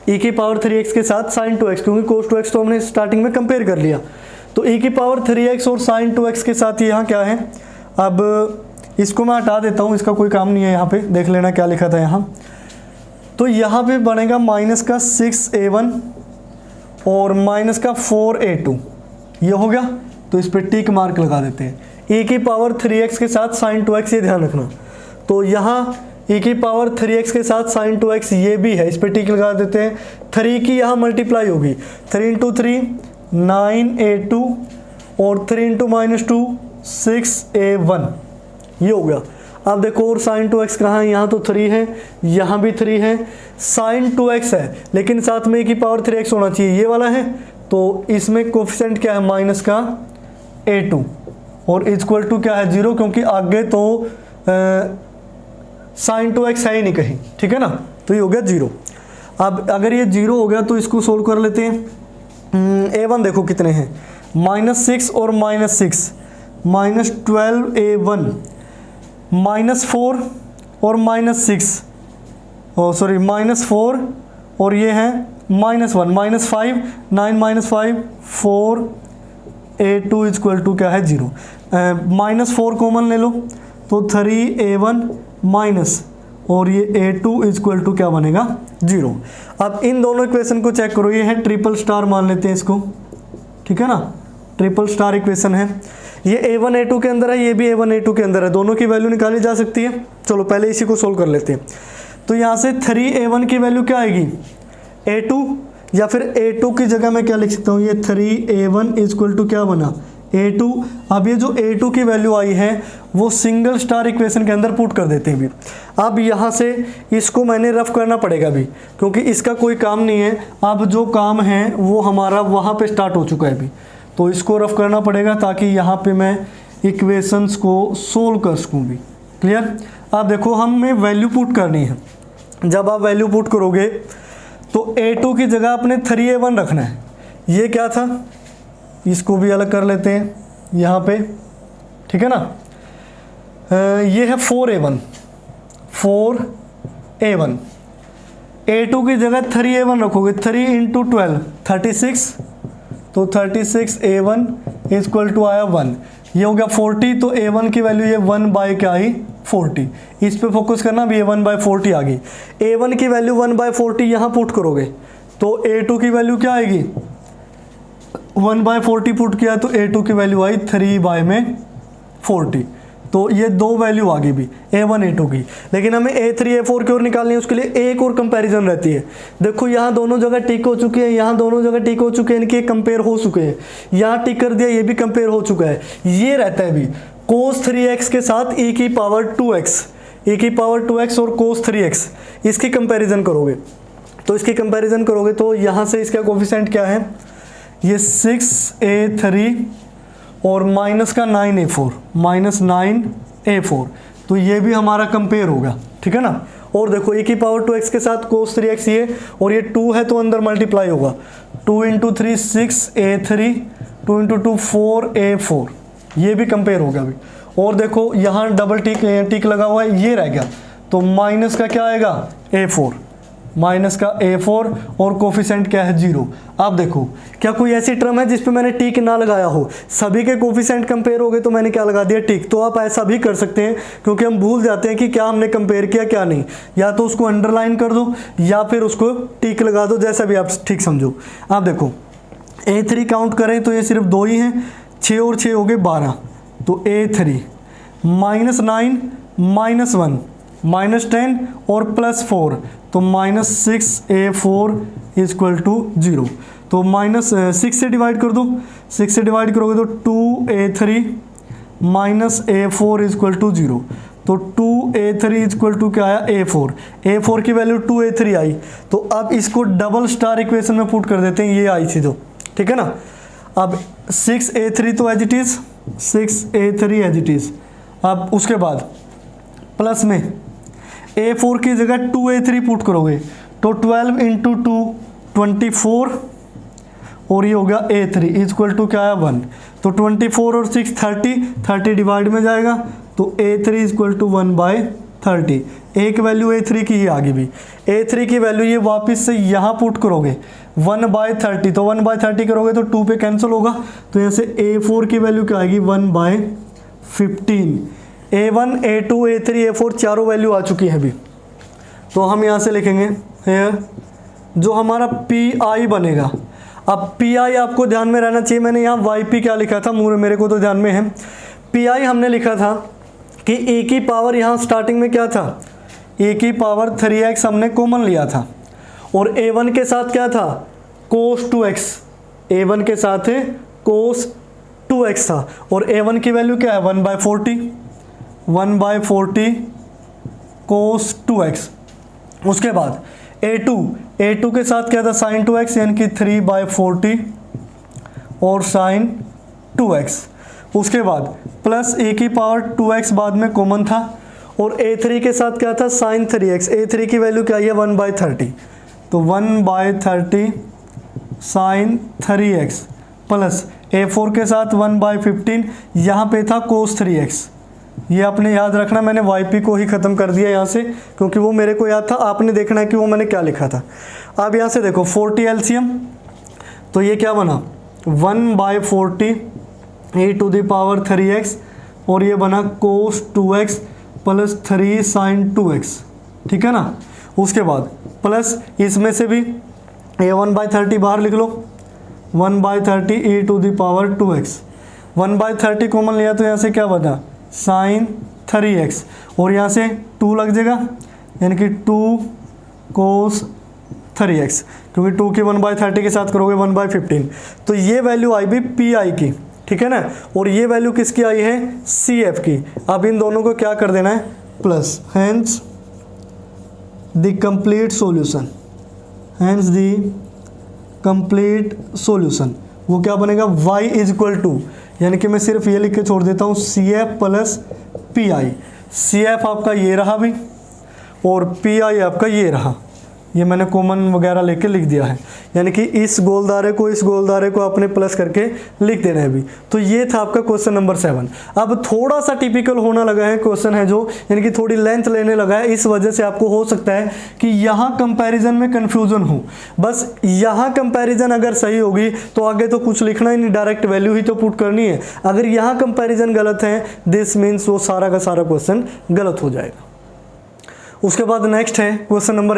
e⁻3x के साथ sin 2x, क्योंकि cos 2x तो हमने स्टार्टिंग में कंपेयर कर लिया, तो e⁻3x और sin 2x के साथ यहाँ क्या है। अब इसको मैं हटा देता हूँ, इसका कोई काम नहीं है, यहाँ पे देख लेना क्या लिखा था यहाँ। तो यहाँ पे बनेगा -6a1 और -4a2, ये हो गया, तो इस पर टिक मार्क लगा देते हैं। e⁻3x के साथ sin 2x, ये ध्यान रखना, तो यहाँ e⁻3x के साथ sin 2x ये भी है, इस पर टिक लगा देते हैं। 3 की यहाँ मल्टीप्लाई होगी, 3 × 3 9a2 और 3 × -2 6a1, ये हो गया। अब देखो और sin 2x कहाँ है, यहाँ तो 3 है, यहाँ भी 3 है, sin 2x है लेकिन साथ में e⁻3x होना चाहिए, ये वाला है, तो इसमें कोफिशिएंट क्या है माइनस का a2 और इक्वल टू क्या है 0, क्योंकि आगे तो sin 2x है ही नहीं कहीं, ठीक है ना, तो ये हो गया 0। अब अगर ये 0 हो गया तो इसको सोल्व कर लेते हैं। a1 देखो कितने हैं, -6 और -6, -12a1, -4 और -6, सॉरी -4 और ये है -1, -5, 9 - 5 4a2 इक्वल टू क्या है 0। -4 कॉमन ले लो तो 3a1 माइनस और ये a2 इक्वल टू क्या बनेगा 0। अब इन दोनों इक्वेशन को चेक करो, ये है ट्रिपल स्टार मान लेते हैं इसको, ठीक है ना, ट्रिपल स्टार इक्वेशन है। ये a1 a2 के अंदर है, ये भी a1 a2 के अंदर है, दोनों की वैल्यू निकाली जा सकती है। चलो पहले इसी को सोल्व कर लेते हैं। तो यहाँ से 3a1 की वैल्यू क्या आएगी a2, या फिर a2 की जगह मैं क्या लिख सकता हूँ, ये 3a1 इक्वल टू क्या बना a2। अब ये जो a2 की वैल्यू आई है वो सिंगल स्टार इक्वेशन के अंदर पुट कर देते हैं भी। अब यहाँ से इसको मैंने रफ करना पड़ेगा भी, क्योंकि इसका कोई काम नहीं है, अब जो काम है वो हमारा वहाँ पे स्टार्ट हो चुका है भी, तो इसको रफ करना पड़ेगा ताकि यहाँ पे मैं इक्वेशंस को सोल्व कर सकूँ भी। क्लियर। अब देखो हमें वैल्यू पुट करनी है, जब आप वैल्यू पुट करोगे तो a2 की जगह अपने 3a1 रखना है। ये क्या था, इसको भी अलग कर लेते हैं यहाँ पे, ठीक है ना। ये है 4a1, 4a1, a2 की जगह 3a1 रखोगे, 3 इंटू 12 36, तो 36a1 इक्वल टू आया 1, ये हो गया 40, तो a1 की वैल्यू ये 1 बाय क्या आई 40, इस पे फोकस करना, भी ये 1 बाय 40 आ गई। a1 की वैल्यू 1 बाय 40 यहाँ पुट करोगे तो a2 की वैल्यू क्या आएगी, 1 बाय 40 पुट किया तो a2 की वैल्यू आई 3 बाय में 40, तो ये दो वैल्यू आ गई भी a1 a2 की। लेकिन हमें a3 a4 की ओर निकालनी है, उसके लिए एक और कंपैरिजन रहती है। देखो यहाँ दोनों जगह टिक हो चुके हैं, यहाँ दोनों जगह टिक हो चुके हैं, इनके कंपेयर हो चुके हैं, यहाँ टिक कर दिया, ये भी कंपेयर हो चुका है। ये रहता है भी cos 3x के साथ e की पावर 2x, e की पावर 2x और cos 3x, इसकी कंपेरिजन करोगे तो इसकी कंपेरिजन करोगे तो यहाँ से इसका कोफिशिएंट क्या है, ये 6a3 और माइनस का 9a4, माइनस 9a4, तो ये भी हमारा कंपेयर होगा, ठीक है ना। और देखो e की पावर 2x के साथ cos 3x ये, और ये 2 है तो अंदर मल्टीप्लाई होगा, 2 इंटू 3 6a3, 2 इंटू 2 4a4, ये भी कंपेयर होगा अभी। और देखो यहाँ डबल टिक लगा हुआ है, ये रह गया, तो माइनस का क्या आएगा a4, माइनस का a4 और कोफिशिएंट क्या है 0। अब देखो क्या कोई ऐसी टर्म है जिस पे मैंने टिक ना लगाया हो, सभी के कोफिशिएंट कंपेयर हो गए तो मैंने क्या लगा दिया टिक। तो आप ऐसा भी कर सकते हैं, क्योंकि हम भूल जाते हैं कि क्या हमने कंपेयर किया क्या नहीं, या तो उसको अंडरलाइन कर दो या फिर उसको टिक लगा दो, जैसा भी आप ठीक समझो। अब देखो a3 काउंट करें तो ये सिर्फ 2 ही हैं, 6 और 6 हो गए 12, तो a3 माइनस 9 माइनस 1 माइनस 10 और प्लस 4, तो माइनस 6a4 इक्वल टू 0। तो माइनस 6 से डिवाइड कर दो, 6 से डिवाइड करोगे तो 2a3 minus a4 equal to 0, तो 2a3 इक्वल टू क्या आया a4, a4 की वैल्यू 2a3 आई। तो अब इसको डबल स्टार इक्वेशन में पुट कर देते हैं, ये आई थी जो, ठीक है ना। अब 6a3 तो as it is, 6a3 as it is. अब उसके बाद प्लस में a4 की जगह 2a3 पुट करोगे तो 12 इंटू 2 24, और ये हो गया a3 इक्वल टू क्या आया 1, तो 24 और 6 30 डिवाइड में जाएगा, तो a3 इक्वल टू 1 बाय 30। एक वैल्यू a3 की ही आगे भी, a3 की वैल्यू ये वापस से यहाँ पुट करोगे 1 बाय 30, तो 1 बाय 30 करोगे तो 2 पे कैंसिल होगा, तो यहाँ से a4 की वैल्यू क्या आएगी 1 bye 15। a1 a2 a3 a4 चारों वैल्यू आ चुकी है अभी। तो हम यहाँ से लिखेंगे हेयर जो हमारा पी बनेगा। अब पी आपको ध्यान में रहना चाहिए, मैंने यहाँ वाई पी क्या लिखा था मेरे को तो ध्यान में है। पी हमने लिखा था कि ए की पावर यहाँ स्टार्टिंग में क्या था, ए की पावर 3x हमने कॉमन लिया था, और a1 के साथ क्या था cos 2x, a1 के साथ है cos 2x था, और a1 की वैल्यू क्या है 1 बाय 40, 1 बाय 40 cos 2x। उसके बाद a2 के साथ क्या था sin 2x, यानी कि 3 बाय 40 और sin 2x। उसके बाद प्लस ए की पावर 2x बाद में कॉमन था, और a3 के साथ क्या था sin 3x, a3 की वैल्यू क्या है 1 बाय 30, तो 1 by 30 sin 3x, plus a4 के साथ 1 बाय 15, यहाँ पे था cos 3x। ये आपने याद रखना, मैंने yp को ही ख़त्म कर दिया यहाँ से, क्योंकि वो मेरे को याद था, आपने देखना है कि वो मैंने क्या लिखा था। अब यहाँ से देखो 40 एलसीएम, तो ये क्या बना 1 by 40 e to the power 3x, और ये बना cos 2x plus 3 sin 2x, ठीक है ना। उसके बाद प्लस इसमें से भी ये 1 बाय 30 बाहर लिख लो, 1 by 30 e to the power 2x, 1 by 30 common लिया तो यहाँ से क्या बना sin 3x, और यहाँ से 2 लग जाएगा, यानी कि 2 cos 3x, क्योंकि 2 की 1 बाय 30 के साथ करोगे 1 बाय 15। तो ये वैल्यू आई भी पी आई की, ठीक है ना, और ये वैल्यू किसकी आई है सी एफ की। अब इन दोनों को क्या कर देना है plus, hence the complete solution, hence the complete solution, वो क्या बनेगा y इज इक्वल टू, यानी कि मैं सिर्फ ये लिख के छोड़ देता हूँ C F plus P I. C F आपका ये रहा भी, और पी आई आपका ये रहा, ये मैंने कॉमन वगैरह लेके लिख दिया है, यानी कि इस गोलदारे को आपने प्लस करके लिख देना है भी। तो ये था आपका क्वेश्चन नंबर 7। अब थोड़ा सा टिपिकल होना लगा है क्वेश्चन है जो, यानी कि थोड़ी लेंथ लेने लगा है, इस वजह से आपको हो सकता है कि यहाँ कंपैरिजन में कंफ्यूजन हो। बस यहाँ कंपैरिजन अगर सही होगी तो आगे तो कुछ लिखना ही नहीं, डायरेक्ट वैल्यू ही तो पुट करनी है। अगर यहाँ कंपैरिजन गलत है, दिस मीन्स वो सारा का सारा क्वेश्चन गलत हो जाएगा। उसके बाद नेक्स्ट है क्वेश्चन नंबर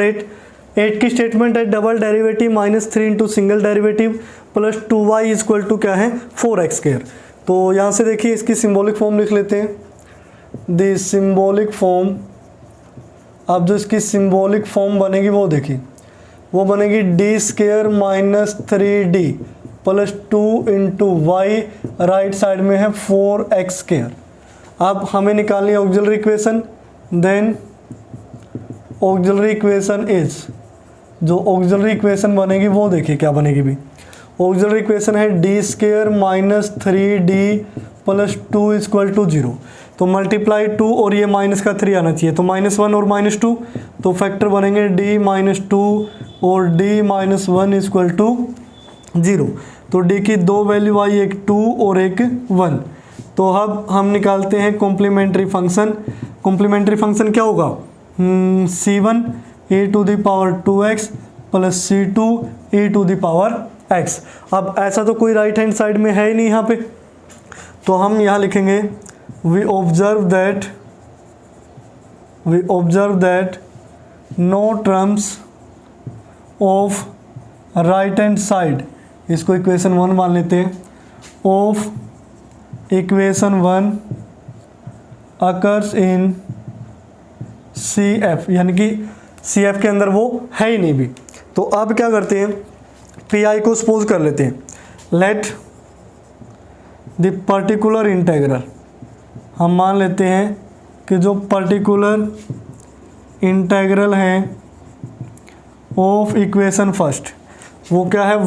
8 की स्टेटमेंट है double derivative -3 into single derivative plus 2y equal to क्या है 4x²। तो यहाँ से देखिए इसकी सिंबॉलिक फॉर्म लिख लेते हैं। द सिंबॉलिक फॉर्म, अब जो इसकी सिंबॉलिक फॉर्म बनेगी वो देखिए, वो बनेगी d² - 3d plus 2 into y, right side में है 4x²। अब हमें निकालनी है auxiliary equation. Then auxiliary equation is, जो ऑक्सिलरी इक्वेशन बनेगी वो देखिए क्या बनेगी भी। ऑक्सिलरी इक्वेशन है d² - 3d plus 2 equal to 0। तो मल्टीप्लाई 2 और ये माइनस का 3 आना चाहिए, तो -1 और -2, तो फैक्टर बनेंगे d - 2 और d - 1 इक्वल टू 0। तो d की दो वैल्यू आई, एक 2 और एक 1। तो अब हम निकालते हैं कॉम्प्लीमेंट्री फंक्शन। कॉम्प्लीमेंट्री फंक्शन क्या होगा, c1 e to the power 2x plus c2 e to the power x। अब ऐसा तो कोई राइट हैंड साइड में है ही नहीं यहाँ पे, तो हम यहाँ लिखेंगे we observe that no terms of right hand side, इसको इक्वेशन 1 मान लेते हैं, of equation 1 occurs in CF, यानी कि CF के अंदर वो है ही नहीं भी। तो अब क्या करते हैं, PI को सपोज कर लेते हैं। लेट द पर्टिकुलर इंटेग्रल, हम मान लेते हैं कि जो पर्टिकुलर इंटेग्रल है ऑफ इक्वेशन फर्स्ट, वो क्या है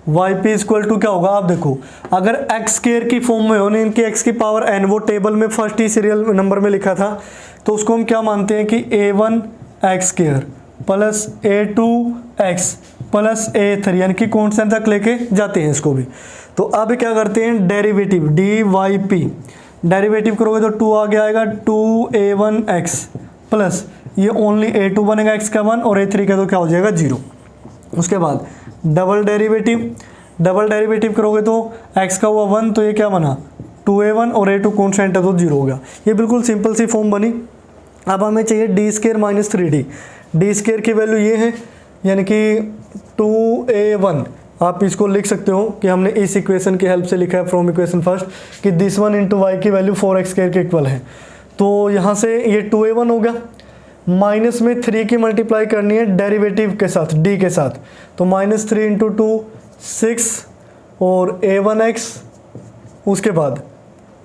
yp इक्वल टू क्या होगा। आप देखो अगर x² की फॉर्म में हो ना, इनकी x की पावर n, वो टेबल में फर्स्ट ही सीरियल नंबर में लिखा था, तो उसको हम क्या मानते हैं कि a1x² plus a2x plus a3, यानी कि कॉन्स्टेंट तक लेके जाते हैं इसको भी। तो अब क्या करते हैं, डेरिवेटिव dyp, डेरिवेटिव करोगे तो 2 आगे आएगा, 2a1x प्लस ये ओनली a2 बनेगा x का 1 और a3 का तो क्या हो जाएगा 0। उसके बाद डबल डेरिवेटिव करोगे तो x का हुआ 1, तो ये क्या बना 2a1 और a2 कॉन्स्टेंट है तो 0 हो गया। ये बिल्कुल सिंपल सी फॉर्म बनी। अब हमें चाहिए d² - 3d। d² की वैल्यू ये है, यानी कि 2a1, आप इसको लिख सकते हो कि हमने इस इक्वेशन की हेल्प से लिखा है फ्रॉम इक्वेशन फर्स्ट कि दिस 1 इंटू वाई की वैल्यू 4x² के इक्वल है। तो यहाँ से ये 2a1 हो गया, माइनस में 3 की मल्टीप्लाई करनी है डेरिवेटिव के साथ d के साथ, तो -3 इंटू 2 6 और a1x, उसके बाद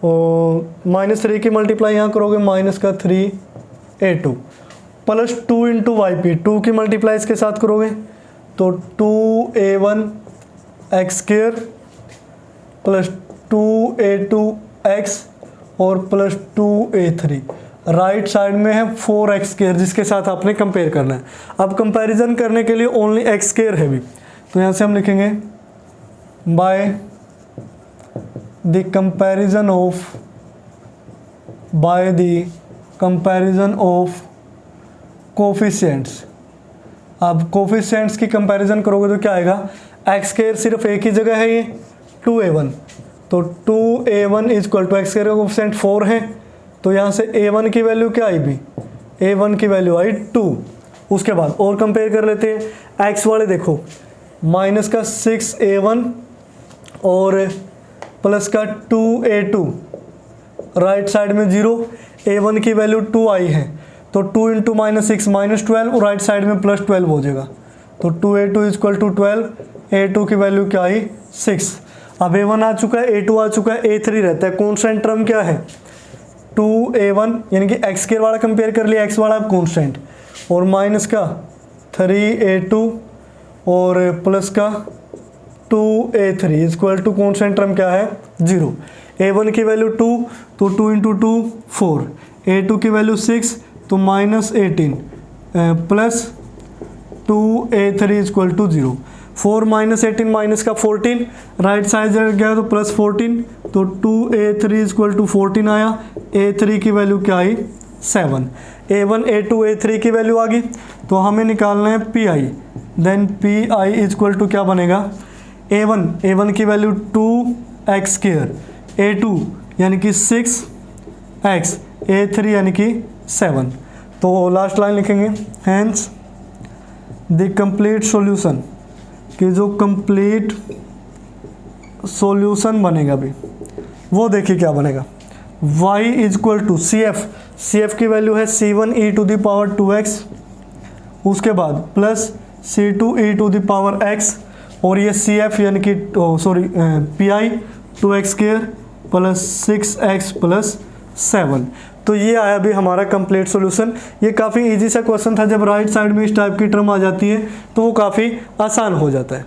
-3 की मल्टीप्लाई यहाँ करोगे -3a2 प्लस 2 इंटू वाई, 2 की मल्टीप्लाई इसके साथ करोगे तो 2a1x² प्लस 2a2x और प्लस 2a3, राइट साइड में है 4x² जिसके साथ आपने कंपेयर करना है। अब कंपैरिजन करने के लिए ओनली x² है भी, तो यहाँ से हम लिखेंगे by the comparison of coefficients. अब कोफिशिएंट्स की कंपैरिजन करोगे तो क्या आएगा, x² सिर्फ एक ही जगह है, ये 2a1, तो 2a1 इक्वल टू x² का कोफिशिएंट 4 है, तो यहाँ से a1 की वैल्यू क्या आई भी, a1 की वैल्यू आई 2। उसके बाद और कंपेयर कर लेते हैं, x वाले देखो माइनस का 6a1 और प्लस का 2a2, राइट साइड में 0, a1 की वैल्यू 2 आई है, तो 2 इंटू -6 -12 और राइट साइड में +12 हो जाएगा, तो 2a2 इक्वल टू 12, a2 की वैल्यू क्या आई 6। अब a1 आ चुका है, a2 आ चुका है, a3 रहता है, कॉन्स्टेंट टर्म क्या है 2a1, यानी कि x² वाला कंपेयर कर लिया, x वाला कॉन्स्टेंट, और माइनस का 3a2 और प्लस का 2a3 equal to constant term क्या है 0। a1 की वैल्यू 2, तो 2 इंटू 2 4, a2 की वैल्यू 6, तो -18 plus 2a3 equal to 0। 4 minus 18 minus का 14, राइट साइड गया तो प्लस 14, तो 2a3 इक्वल टू 14 आया। a3 की वैल्यू क्या आई 7। a1 a2 a3 की वैल्यू आ गई, तो हमें निकालना है pi। Then pi equal to क्या बनेगा, a1 की वैल्यू 2x², a2 यानी कि 6x, a3 यानी कि 7। तो लास्ट लाइन लिखेंगे, हैंस द कंप्लीट सॉल्यूशन, कि जो कंप्लीट सॉल्यूशन बनेगा भी वो देखिए क्या बनेगा, y इक्वल टू CF की वैल्यू है C1 e to the power 2x, उसके बाद plus C2 e to the power x, और ये CF यानी कि pi 2x² plus 6x plus 7। तो ये आया भी हमारा कंप्लीट सॉल्यूशन। ये काफ़ी इजी सा क्वेश्चन था, जब राइट साइड में इस टाइप की टर्म आ जाती है तो वो काफ़ी आसान हो जाता है।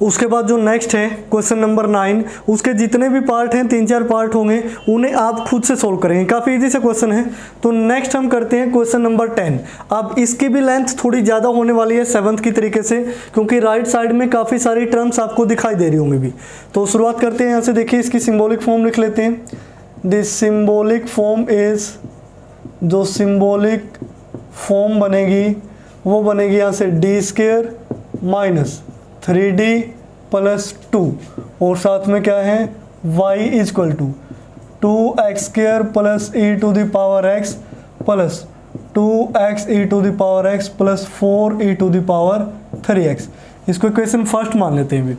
उसके बाद जो नेक्स्ट है क्वेश्चन नंबर 9, उसके जितने भी पार्ट हैं 3-4 पार्ट होंगे, उन्हें आप खुद से सोल्व करेंगे, काफ़ी इजी से क्वेश्चन है। तो नेक्स्ट हम करते हैं क्वेश्चन नंबर 10। अब इसकी भी लेंथ थोड़ी ज़्यादा होने वाली है 7th की तरीके से, क्योंकि राइट साइड में काफ़ी सारी टर्म्स आपको दिखाई दे रही होंगी भी। तो शुरुआत करते हैं यहाँ से, देखिए इसकी सिम्बॉलिक फॉर्म लिख लेते हैं। दिस सिम्बॉलिक फॉर्म इज़, जो सिम्बॉलिक फॉर्म बनेगी वो बनेगी यहाँ से d² माइनस 3d प्लस 2, और साथ में क्या है y equal to 2x² plus e to the power x plus 2x e to the power x plus 4 e to the power 3x। इसको इक्वेशन फर्स्ट मान लेते हैं भी।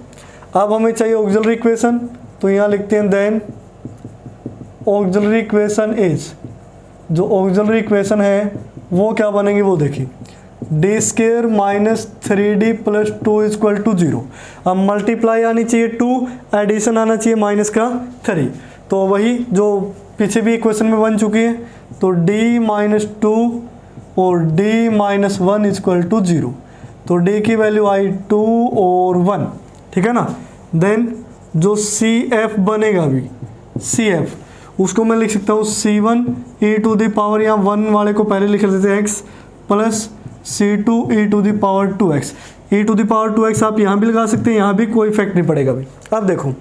अब हमें चाहिए ऑक्सिलरी इक्वेशन, तो यहाँ लिखते हैं देन ऑक्सिलरी इक्वेशन इज, जो ऑक्सिलरी इक्वेशन है वो क्या बनेगी वो देखिए, d² minus 3d plus 2 equal to 0। अब मल्टीप्लाई आनी चाहिए 2, एडिशन आना चाहिए माइनस का 3, तो वही जो पीछे भी इक्वेशन में बन चुकी है। तो d माइनस 2 और d माइनस 1 इक्वल टू 0, तो d की वैल्यू आई 2 और 1, ठीक है ना। देन जो CF बनेगा भी, CF उसको मैं लिख सकता हूँ C1 e to the power, यहाँ 1 वाले को पहले लिख लेते हैं x, plus C2 e to the power 2x। e to the power 2x आप यहाँ भी लगा सकते हैं, यहाँ भी कोई इफेक्ट नहीं पड़ेगा भी। अब देखो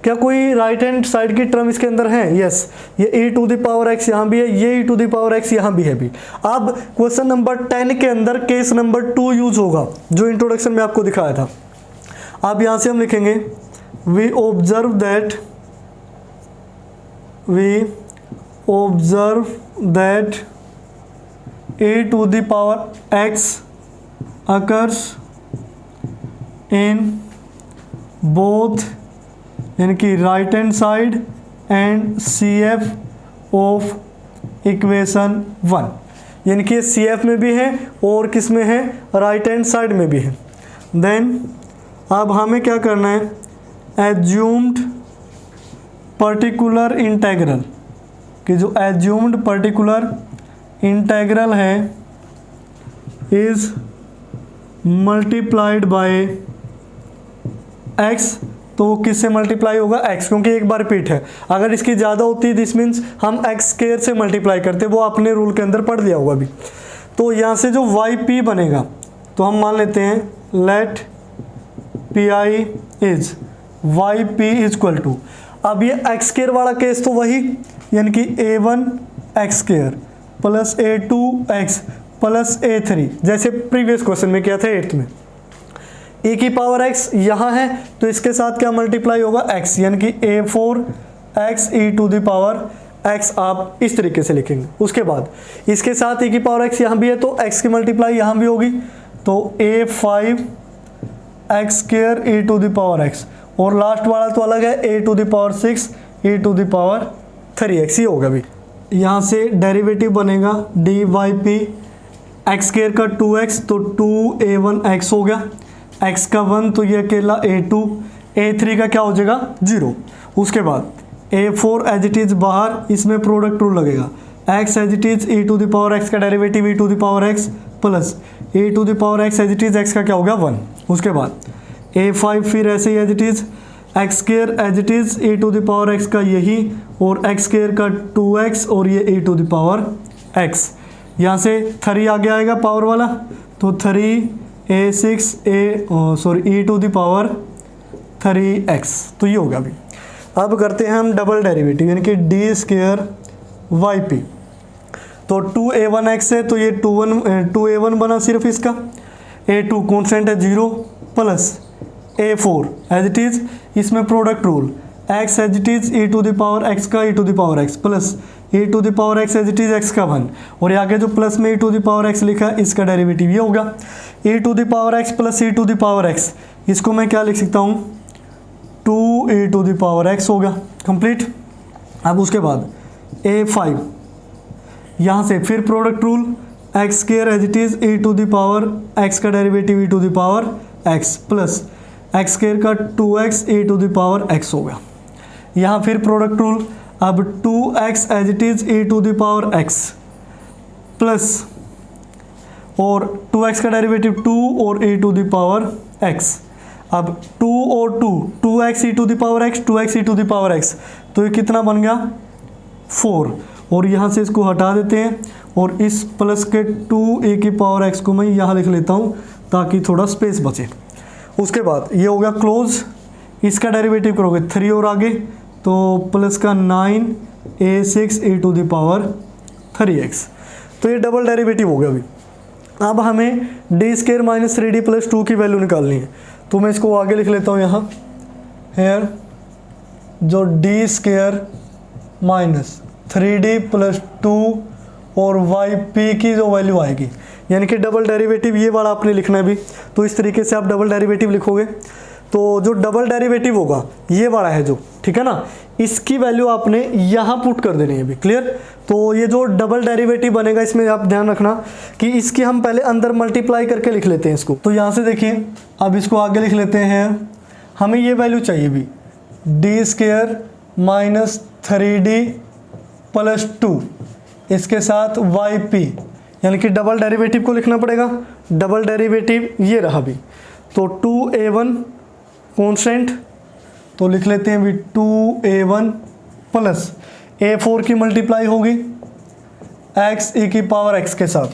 क्या कोई राइट हैंड साइड की टर्म इसके अंदर है, यस, ये e to the power x यहाँ भी है, ये e to the power x यहाँ भी है भी। अब क्वेश्चन नंबर 10 के अंदर केस नंबर 2 यूज होगा, जो इंट्रोडक्शन में आपको दिखाया था। अब यहाँ से हम लिखेंगे we observe that e to the power x occurs in both, यानी कि right hand side and CF of equation 1, यानी कि CF में भी है और किस में है, राइट हैंड साइड में भी है। देन अब हमें क्या करना है, एज्यूम्ड पर्टिकुलर इंटेग्रल, कि जो एज्यूम्ड पर्टिकुलर इंटेग्रल है इज मल्टीप्लाइड बाय x, तो वो किससे मल्टीप्लाई होगा, x, क्योंकि एक बार रिपीट है। अगर इसकी ज़्यादा होती है दिस मीन्स हम x² से मल्टीप्लाई करते, वो आपने रूल के अंदर पढ़ लिया होगा अभी। तो यहाँ से जो yp बनेगा, तो हम मान लेते हैं let pi is yp equal to, अब ये x² वाला केस तो वही, यानी कि a1 x² plus a2x plus a3, जैसे प्रीवियस क्वेश्चन में किया था 8th में। e की पावर x यहाँ है, तो इसके साथ क्या मल्टीप्लाई होगा, x, यानी कि a4x e to the power x, आप इस तरीके से लिखेंगे। उसके बाद इसके साथ e की पावर x यहाँ भी है, तो x की मल्टीप्लाई यहाँ भी होगी, तो a5x² e to the power x, और लास्ट वाला तो अलग है, a to the power 6 e to the power 3x ही होगा भी। यहाँ से डेरिवेटिव बनेगा dy/p, x² का 2x तो 2a1x हो गया, x का 1 तो ये अकेला a2, a3 का क्या हो जाएगा 0। उसके बाद a4 एज इट इज़ बाहर, इसमें प्रोडक्ट रूल लगेगा, x as it is e to the power x का derivative e to the power x plus e to the power x as it is x का क्या हो गया 1। उसके बाद a5 फिर ऐसे ही as it is, x² as it is e to the power x का यही, और x² का 2x और ये e to the power x। यहाँ से 3 आगे आएगा पावर वाला, तो 3 e to the power 3x, तो ये होगा अभी। अब करते हैं हम डबल डेरिवेटिव, यानी कि डी स्क्वायर वाई पी। तो 2a1x है, तो ये 2a1 बना सिर्फ इसका, a2 कॉन्स्टेंट है 0 plus a4 as it is, इसमें product rule, x as it is e to the power x का e to the power x plus e to the power x as it is x का 1, और आगे जो plus में e to the power x लिखा है इसका derivative ये होगा e to the power x plus e to the power x, इसको मैं क्या लिख सकता हूँ 2e to the power x होगा, कंप्लीट। अब उसके बाद a5, यहाँ से फिर product rule, x square as it is e to the power x का derivative e to the power x plus x square का 2x e to the power x होगा। यहाँ फिर प्रोडक्ट रूल, अब 2x as it is e to the power x plus, और 2x का derivative 2 और e to the power x, अब 2 और 2x e to the power x, 2x e to the power x, तो ये कितना बन गया 4, और यहाँ से इसको हटा देते हैं, और इस प्लस के 2e की पावर x को मैं यहाँ लिख लेता हूँ ताकि थोड़ा स्पेस बचे। उसके बाद ये हो गया क्लोज, इसका डेरिवेटिव करोगे 3 और आगे, तो प्लस का 9a6 e to the power 3x, तो ये डबल डेरिवेटिव हो गया अभी। अब हमें D square minus 3d plus 2 की वैल्यू निकालनी है, तो मैं इसको आगे लिख लेता हूँ यहाँ, हेयर जो D square minus 3d plus 2 और वाई पी की जो वैल्यू आएगी, यानी कि डबल डेरिवेटिव ये वाला आपने लिखना है भी, तो इस तरीके से आप डबल डेरिवेटिव लिखोगे, तो जो डबल डेरिवेटिव होगा ये वाला है जो, ठीक है ना, इसकी वैल्यू आपने यहाँ पुट कर देनी है भी, क्लियर। तो ये जो डबल डेरिवेटिव बनेगा इसमें आप ध्यान रखना कि इसकी हम पहले अंदर मल्टीप्लाई करके लिख लेते हैं इसको, तो यहाँ से देखिए अब इसको आगे लिख लेते हैं, हमें ये वैल्यू चाहिए भी D square minus 3d plus 2 इसके साथ वाई पी, यानी कि डबल डेरिवेटिव को लिखना पड़ेगा, डबल डेरिवेटिव ये रहा भी, तो 2a1 कॉन्स्टेंट, तो लिख लेते हैं भी 2a1 प्लस a4 की मल्टीप्लाई होगी x e की पावर x के साथ,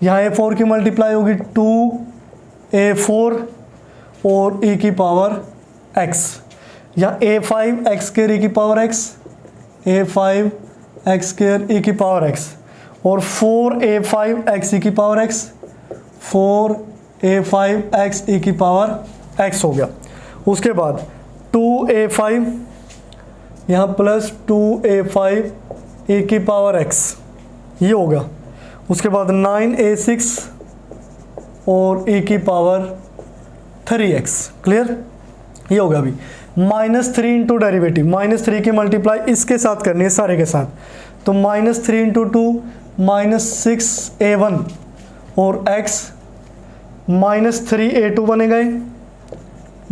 यहाँ a4 की मल्टीप्लाई होगी 2a4 और e की पावर x, यहाँ a5 x स्क्वायर e की power x, a5 x square e की पावर x, और 4a5 x e की power x, 4a5 x e की पावर x हो गया। उसके बाद 2a5 यहाँ प्लस 2a5 e की पावर x ये होगा। उसके बाद 9a6 और e की पावर 3x, क्लियर, ये होगा अभी। -3 इंटू डेरिवेटिव, -3 की मल्टीप्लाई इसके साथ करनी है सारे के साथ, तो -3 इंटू 2 -6a1 और x -3a2 बनेगा,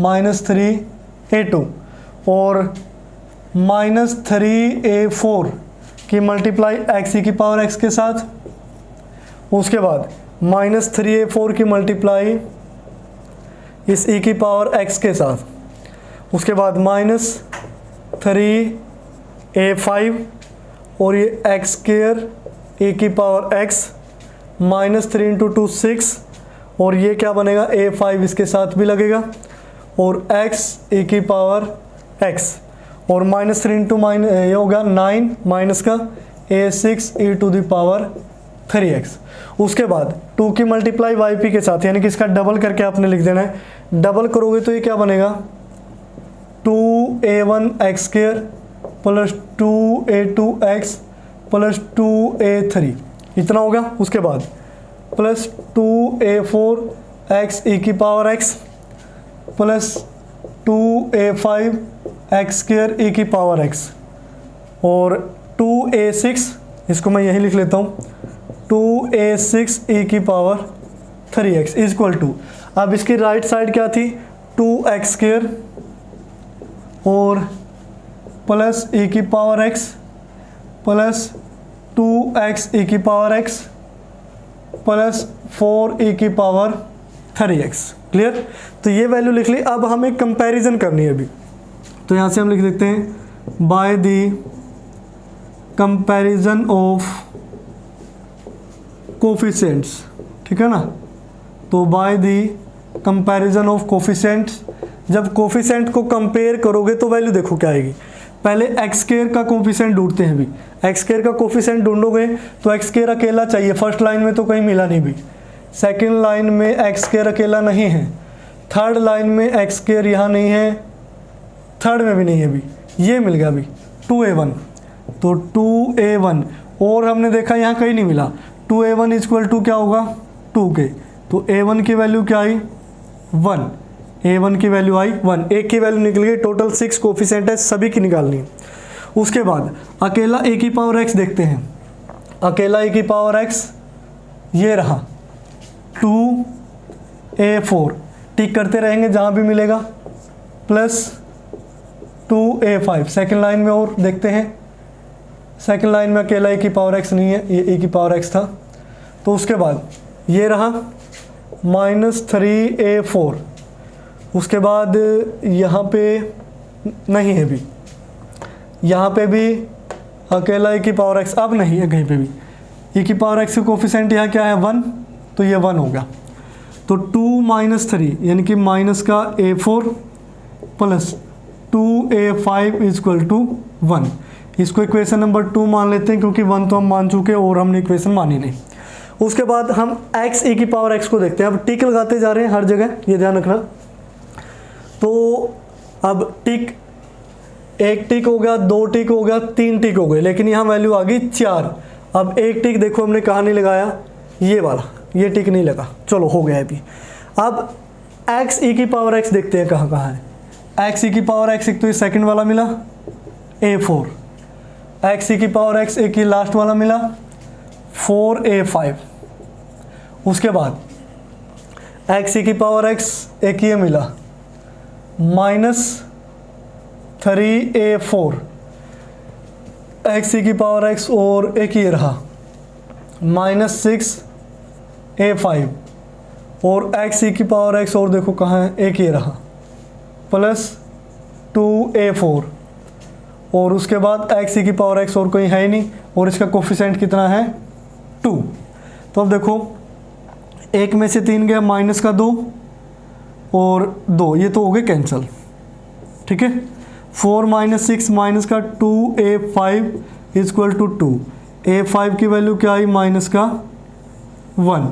-3a2 और -3a4 की मल्टीप्लाई x e की पावर x के साथ, उसके बाद -3a4 की मल्टीप्लाई इस e की पावर x के साथ, उसके बाद -3a5 और ये x स्क्वायर e की पावर x, -3 इंटू 2 6, और ये क्या बनेगा a5 इसके साथ भी लगेगा, और x e की पावर x, और -3 इंटू ये होगा 9 माइनस का a6 e to the power 3x। उसके बाद 2 की मल्टीप्लाई yp के साथ, यानी कि इसका डबल करके आपने लिख देना है, डबल करोगे तो ये क्या बनेगा 2a1 x square plus 2a2x plus 2a3 इतना होगा। उसके बाद प्लस 2a4 x e की power x plus 2a5 x square e की पावर x, और 2a6 इसको मैं यही लिख लेता हूँ 2a6 e की power 3x is equal to, अब इसकी राइट साइड क्या थी 2x स्क्वायर और प्लस e की power x plus 2x e की पावर x प्लस 4e की पावर 3x, क्लियर। तो ये वैल्यू लिख ली। अब हमें कंपैरिजन करनी है अभी, तो यहाँ से हम लिख देते हैं by the comparison of coefficients, ठीक है ना, तो by the comparison of coefficients, जब कोफिशिएंट को कंपेयर करोगे तो वैल्यू देखो क्या आएगी। पहले एक्स स्क्वायर का कोफिशिएंट ढूंढते हैं भी, एक्स स्क्वायर का कोफिशिएंट ढूंढोगे तो एक्स स्क्वायर अकेला चाहिए, फर्स्ट लाइन में तो कहीं मिला नहीं भी, सेकंड लाइन में एक्स स्क्वायर अकेला नहीं है, थर्ड लाइन में एक्स स्क्वायर यहाँ नहीं है, थर्ड में भी नहीं है भी, ये मिल गया भी 2a1, तो 2a1, और हमने देखा यहाँ कहीं नहीं मिला, 2a1 इक्वल टू क्या होगा 2k, तो a1 की वैल्यू क्या आई 1, a1 की वैल्यू आई 1, एक की वैल्यू निकल गई, टोटल 6 कोफिशिएंट है, सभी की निकालनी है। उसके बाद अकेला a की पावर x देखते हैं, अकेला a की पावर x ये रहा 2a4, टिक करते रहेंगे जहाँ भी मिलेगा, प्लस 2a5, सेकेंड लाइन में और देखते हैं, सेकेंड लाइन में अकेला a की पावर x नहीं है, ये a की पावर x था, तो उसके बाद ये रहा -3a4, उसके बाद यहाँ पे नहीं है भी, यहाँ पे भी अकेला a की पावर x अब नहीं है कहीं पे भी, a की पावर x की कोफिशिएंट यहाँ क्या है 1, तो ये 1 हो गया, तो 2 - 3 यानी कि माइनस का a4 plus 2a5 equal to 1, इसको इक्वेशन नंबर 2 मान लेते हैं क्योंकि 1 तो हम मान चुके और हमने इक्वेशन मानी नहीं। उसके बाद हम x e की पावर x को देखते हैं, अब टिक लगाते जा रहे हैं हर जगह, ये ध्यान रखना। तो अब टिक, एक टिक हो गया, 2 टिक हो गया, 3 टिक हो गए, लेकिन यहाँ वैल्यू आ गई 4। अब एक टिक देखो हमने कहाँ नहीं लगाया, ये वाला, ये टिक नहीं लगा, चलो हो गया अभी। अब x e की पावर x देखते हैं कहाँ कहाँ है, x e की पावर x एक तो ये सेकंड वाला मिला a4, x e की पावर x एक ही लास्ट वाला मिला 4a5, उसके बाद x e की पावर x एक ये मिला -3a4, x e की पावर x और एक ये रहा -6a5, और x e की पावर x और देखो कहाँ है, एक ये रहा +2a4, और उसके बाद x e की पावर x और कोई है ही नहीं, और इसका कोफिशिएंट कितना है 2। तो अब देखो एक में से 3 गया, माइनस का 2 और 2, ये तो हो गए कैंसिल, ठीक है। 4 - 6 माइनस का 2a5 इक्वल टू 2, a5 की वैल्यू क्या आई माइनस का 1,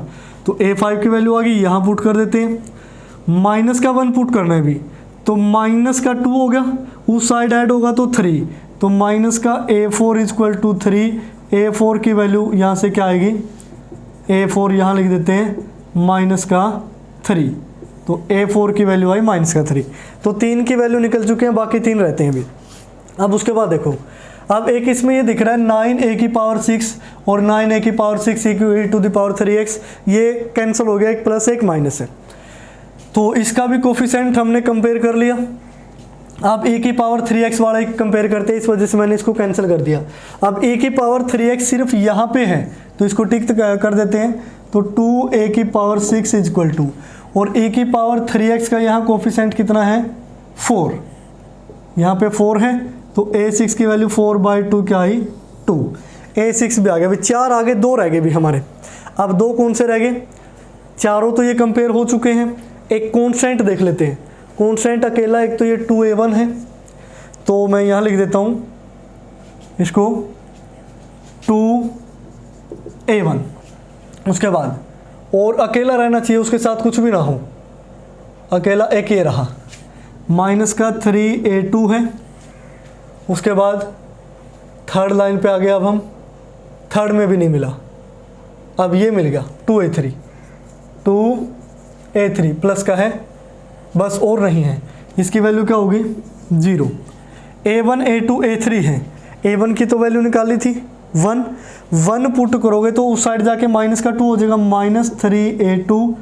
तो a5 की वैल्यू आ गई, यहाँ पुट कर देते हैं, माइनस का 1 पुट करना है भी, तो माइनस का 2 हो गया, उस साइड ऐड होगा तो 3, तो माइनस का a4 इक्वल टू 3, a4 की वैल्यू यहाँ से क्या आएगी, a4 यहाँ लिख देते हैं माइनस का 3, तो a4 की वैल्यू आई माइनस का 3, तो 3 की वैल्यू निकल चुके हैं, बाकी 3 रहते हैं अभी। अब उसके बाद देखो, अब एक इसमें ये दिख रहा है 9a की पावर 6 और 9a की पावर 6 e⁻3x, ये कैंसिल हो गया, एक प्लस एक माइनस है, तो इसका भी कोफिशिएंट हमने कंपेयर कर लिया। अब e की पावर 3x वाला ही कंपेयर करते हैं, इस वजह से मैंने इसको कैंसिल कर दिया। अब e की पावर 3x सिर्फ यहाँ पे है, तो इसको टिक कर देते हैं, तो 2a की पावर 6 इक्वल टू, और e की पावर 3x का यहाँ कोफिशिएंट कितना है 4, यहाँ पे 4 है, तो a6 की वैल्यू 4/2 क्या आई 2, a6 भी आ गया, अभी 4 आगे 2 रह गए भी हमारे। अब 2 कौन से रह गए, चारों तो ये कंपेयर हो चुके हैं, एक कॉन्स्टेंट देख लेते हैं। कॉन्स्टेंट अकेला एक तो ये 2a1 है, तो मैं यहाँ लिख देता हूँ इसको 2a1, उसके बाद और अकेला रहना चाहिए, उसके साथ कुछ भी ना हो, अकेला एक ये रहा, माइनस का 3a2 है, उसके बाद थर्ड लाइन पे आ गया, अब हम थर्ड में भी नहीं मिला, अब ये मिल गया 2a3 प्लस का है बस, और नहीं है, इसकी वैल्यू क्या होगी 0। a1 a2 a3 है, a1 की तो वैल्यू निकाली थी 1 पुट करोगे तो उस साइड जाके माइनस का 2 हो जाएगा, -3a2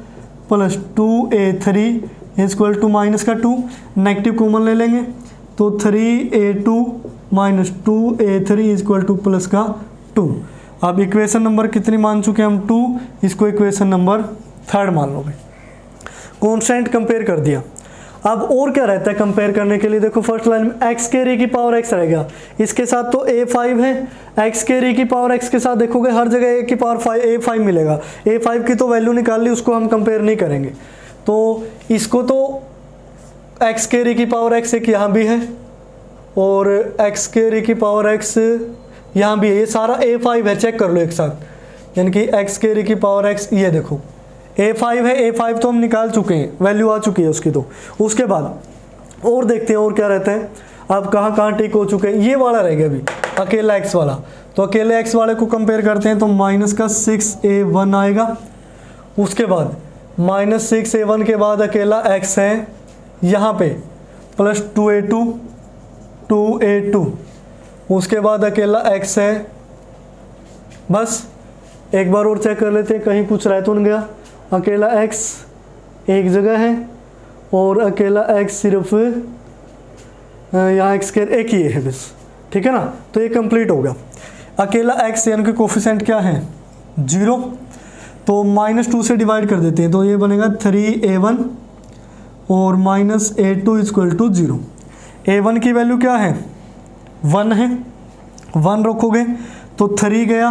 plus 2a3 equal to minus का 2, नेगेटिव कॉमन ले लेंगे तो 3a2 minus 2a3 equal two plus का 2। अब इक्वेशन नंबर कितनी मान चुके हैं हम 2, इसको इक्वेशन नंबर 3 मान लोगे। कॉन्स्टेंट कंपेयर कर दिया। अब और क्या रहता है कंपेयर करने के लिए, देखो फर्स्ट लाइन में एक्स के री की पावर एक्स रहेगा, इसके साथ तो a5 है, एक्स के री की पावर एक्स के साथ देखोगे हर जगह a की पावर 5 a5 मिलेगा, a5 की तो वैल्यू निकाल ली, उसको हम कंपेयर नहीं करेंगे। तो इसको तो एक्स के री की पावर एक्स एक यहाँ भी है और एक्स के री की पावर एक्स यहाँ भी है, ये सारा a5 है, चेक कर लो एक साथ, यानी कि एक्स के री की पावर एक्स, ये देखो a5 है, a5 तो हम निकाल चुके हैं, वैल्यू आ चुकी है उसकी। तो उसके बाद और देखते हैं और क्या रहता है, अब कहाँ कहाँ टिक हो चुके हैं, ये वाला रहेगा अभी अकेला x वाला, तो अकेले x वाले को कंपेयर करते हैं तो माइनस का 6a1 आएगा। उसके बाद माइनस 6a1 के बाद अकेला x है यहाँ पे प्लस 2a2, उसके बाद अकेला x है, बस एक बार और चेक कर लेते हैं कहीं कुछ रह तो नहीं गया, अकेला x एक जगह है और अकेला x सिर्फ यहाँ x के एक ही है बस, ठीक है ना। तो ये कंप्लीट हो गया। अकेला x यानी कि कोफिशिएंट क्या है 0, तो -2 से डिवाइड कर देते हैं तो ये बनेगा 3a1 और -a2 = 0। a1 की वैल्यू क्या है 1 है, 1 रखोगे तो 3 गया,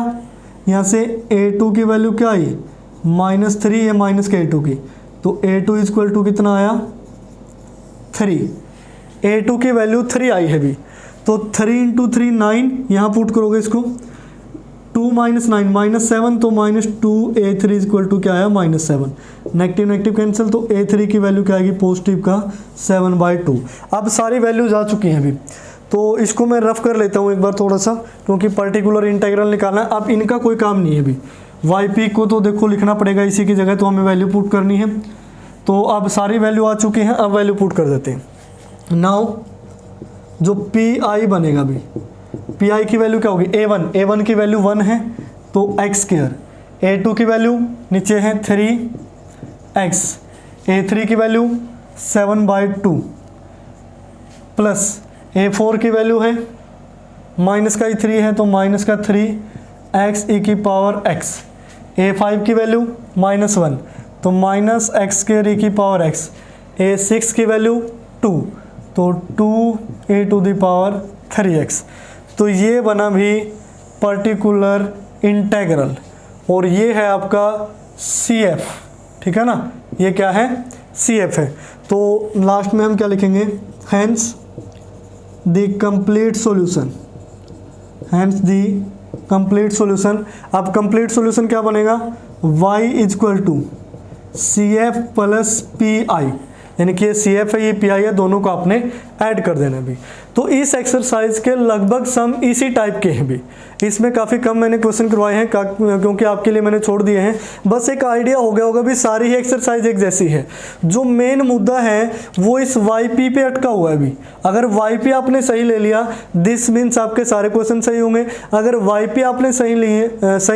यहाँ से a2 की वैल्यू क्या आई -3 है माइनस के a2 की, तो a2 = कितना आया 3, a2 की वैल्यू 3 आई है भी, तो 3 × 3 9, यहाँ पुट करोगे इसको 2 - 9 -7, तो -2a3 = क्या आया -7, नेगेटिव नेगेटिव कैंसिल, तो a3 की वैल्यू क्या आएगी पॉजिटिव का 7/2। अब सारी वैल्यूज आ चुकी हैं अभी, तो इसको मैं रफ कर लेता हूँ एक बार थोड़ा सा, क्योंकि पर्टिकुलर इंटीग्रल निकालना है। अब इनका कोई काम नहीं है अभी, yp को तो देखो लिखना पड़ेगा इसी की जगह, तो हमें वैल्यू पुट करनी है। तो अब सारी वैल्यू आ चुकी हैं, अब वैल्यू पुट कर देते हैं। नाउ जो pi बनेगा अभी, pi की वैल्यू क्या होगी a1 की वैल्यू 1 है तो x², a2 की वैल्यू नीचे है 3x, a3 की वैल्यू 7/2 प्लस a4 की वैल्यू है माइनस का ही 3 है तो माइनस का 3x e की पावर x, a5 की वैल्यू -1 तो -x² e की पावर x, a6 की वैल्यू 2 तो 2a⁴ 3x। तो ये बना भी पर्टिकुलर इंटीग्रल और ये है आपका CF, ठीक है ना, ये क्या है CF है। तो लास्ट में हम क्या लिखेंगे, hence the complete solution, hence the complete solution. अब कंप्लीट सॉल्यूशन क्या बनेगा y = CF + PI, यानी कि ये CF है ये PI है, दोनों को आपने ऐड कर देना भी। तो इस एक्सरसाइज के लगभग सम इसी टाइप के हैं भी, इसमें काफ़ी कम मैंने क्वेश्चन करवाए हैं क्योंकि आपके लिए मैंने छोड़ दिए हैं। बस एक आइडिया हो गया होगा भी सारी ही एक्सरसाइज एक जैसी है, जो मेन मुद्दा है वो इस YP पे अटका हुआ है भी। अगर YP आपने सही ले लिया दिस मीन्स आपके सारे क्वेश्चन सही होंगे, अगर YP आपने सही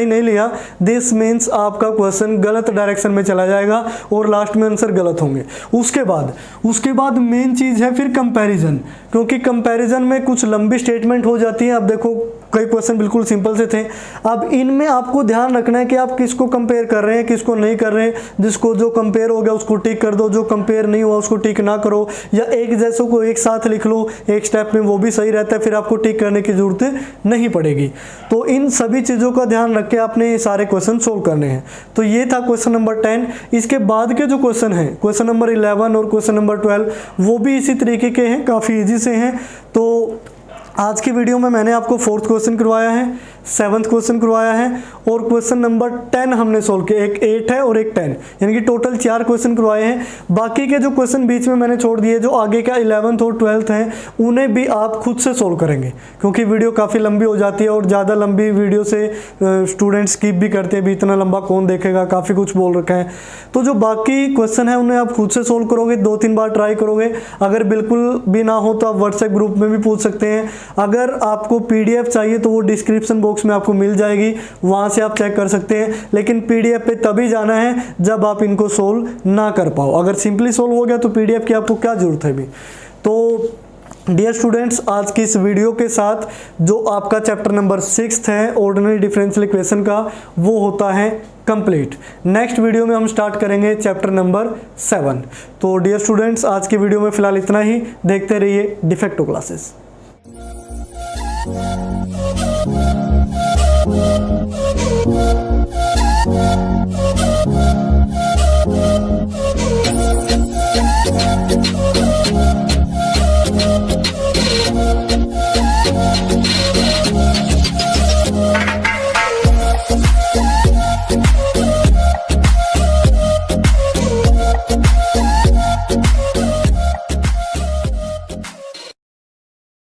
नहीं लिया दिस मीन्स आपका क्वेश्चन गलत डायरेक्शन में चला जाएगा और लास्ट में आंसर गलत होंगे। उसके बाद मेन चीज़ है फिर कंपैरिजन, क्योंकि कंपैरिजन में कुछ लंबी स्टेटमेंट हो जाती है। अब देखो कई क्वेश्चन बिल्कुल सिंपल से थे, अब इनमें आपको ध्यान रखना है कि आप किसको कंपेयर कर रहे हैं किसको नहीं कर रहे हैं। जिसको जो कंपेयर हो गया उसको टिक कर दो, जो कंपेयर नहीं हुआ उसको टिक ना करो, या एक जैसों को एक साथ लिख लो एक स्टेप में, वो भी सही रहता है, फिर आपको टिक करने की जरूरत नहीं पड़ेगी। तो इन सभी चीज़ों का ध्यान रख के आपने ये सारे क्वेश्चन सोल्व करने हैं। तो ये था क्वेश्चन नंबर 10। इसके बाद के जो क्वेश्चन हैं क्वेश्चन नंबर 11 और क्वेश्चन नंबर 12 वो भी इसी तरीके के हैं, काफ़ी ईजी से हैं। तो आज की वीडियो में मैंने आपको 4th क्वेश्चन करवाया है, 7th क्वेश्चन करवाया है और क्वेश्चन नंबर 10 हमने सोल्व किया, एक 8 है और एक 10, यानी कि टोटल 4 क्वेश्चन करवाए हैं। बाकी के जो क्वेश्चन बीच में मैंने छोड़ दिए, जो आगे का 11th और 12th हैं, उन्हें भी आप खुद से सोल्व करेंगे, क्योंकि वीडियो काफ़ी लंबी हो जाती है और ज़्यादा लंबी वीडियो से स्टूडेंट स्किप भी करते हैं, भी इतना लंबा कौन देखेगा, काफ़ी कुछ बोल रखा है। तो जो बाकी क्वेश्चन है उन्हें आप खुद से सोल्व करोगे, 2-3 बार ट्राई करोगे। अगर बिल्कुल भी ना हो तो आप व्हाट्सएप ग्रुप में भी पूछ सकते हैं। अगर आपको PDF चाहिए तो वो डिस्क्रिप्शन बॉक्स में आपको मिल जाएगी, वहाँ से आप चेक कर सकते हैं। लेकिन PDF पे तभी जाना है जब आप इनको सोल्व ना कर पाओ। अगर सिंपली सोल्व हो गया तो PDF की आपको क्या ज़रूरत है भी। तो डियर स्टूडेंट्स, आज की इस वीडियो के साथ जो आपका चैप्टर नंबर 6 है ऑर्डिनरी डिफरेंशियल इक्वेशन का, वो होता है कंप्लीट। नेक्स्ट वीडियो में हम स्टार्ट करेंगे चैप्टर नंबर 7। तो डियर स्टूडेंट्स, आज की वीडियो में फिलहाल इतना ही। देखते रहिए डिफेक्टो क्लासेस।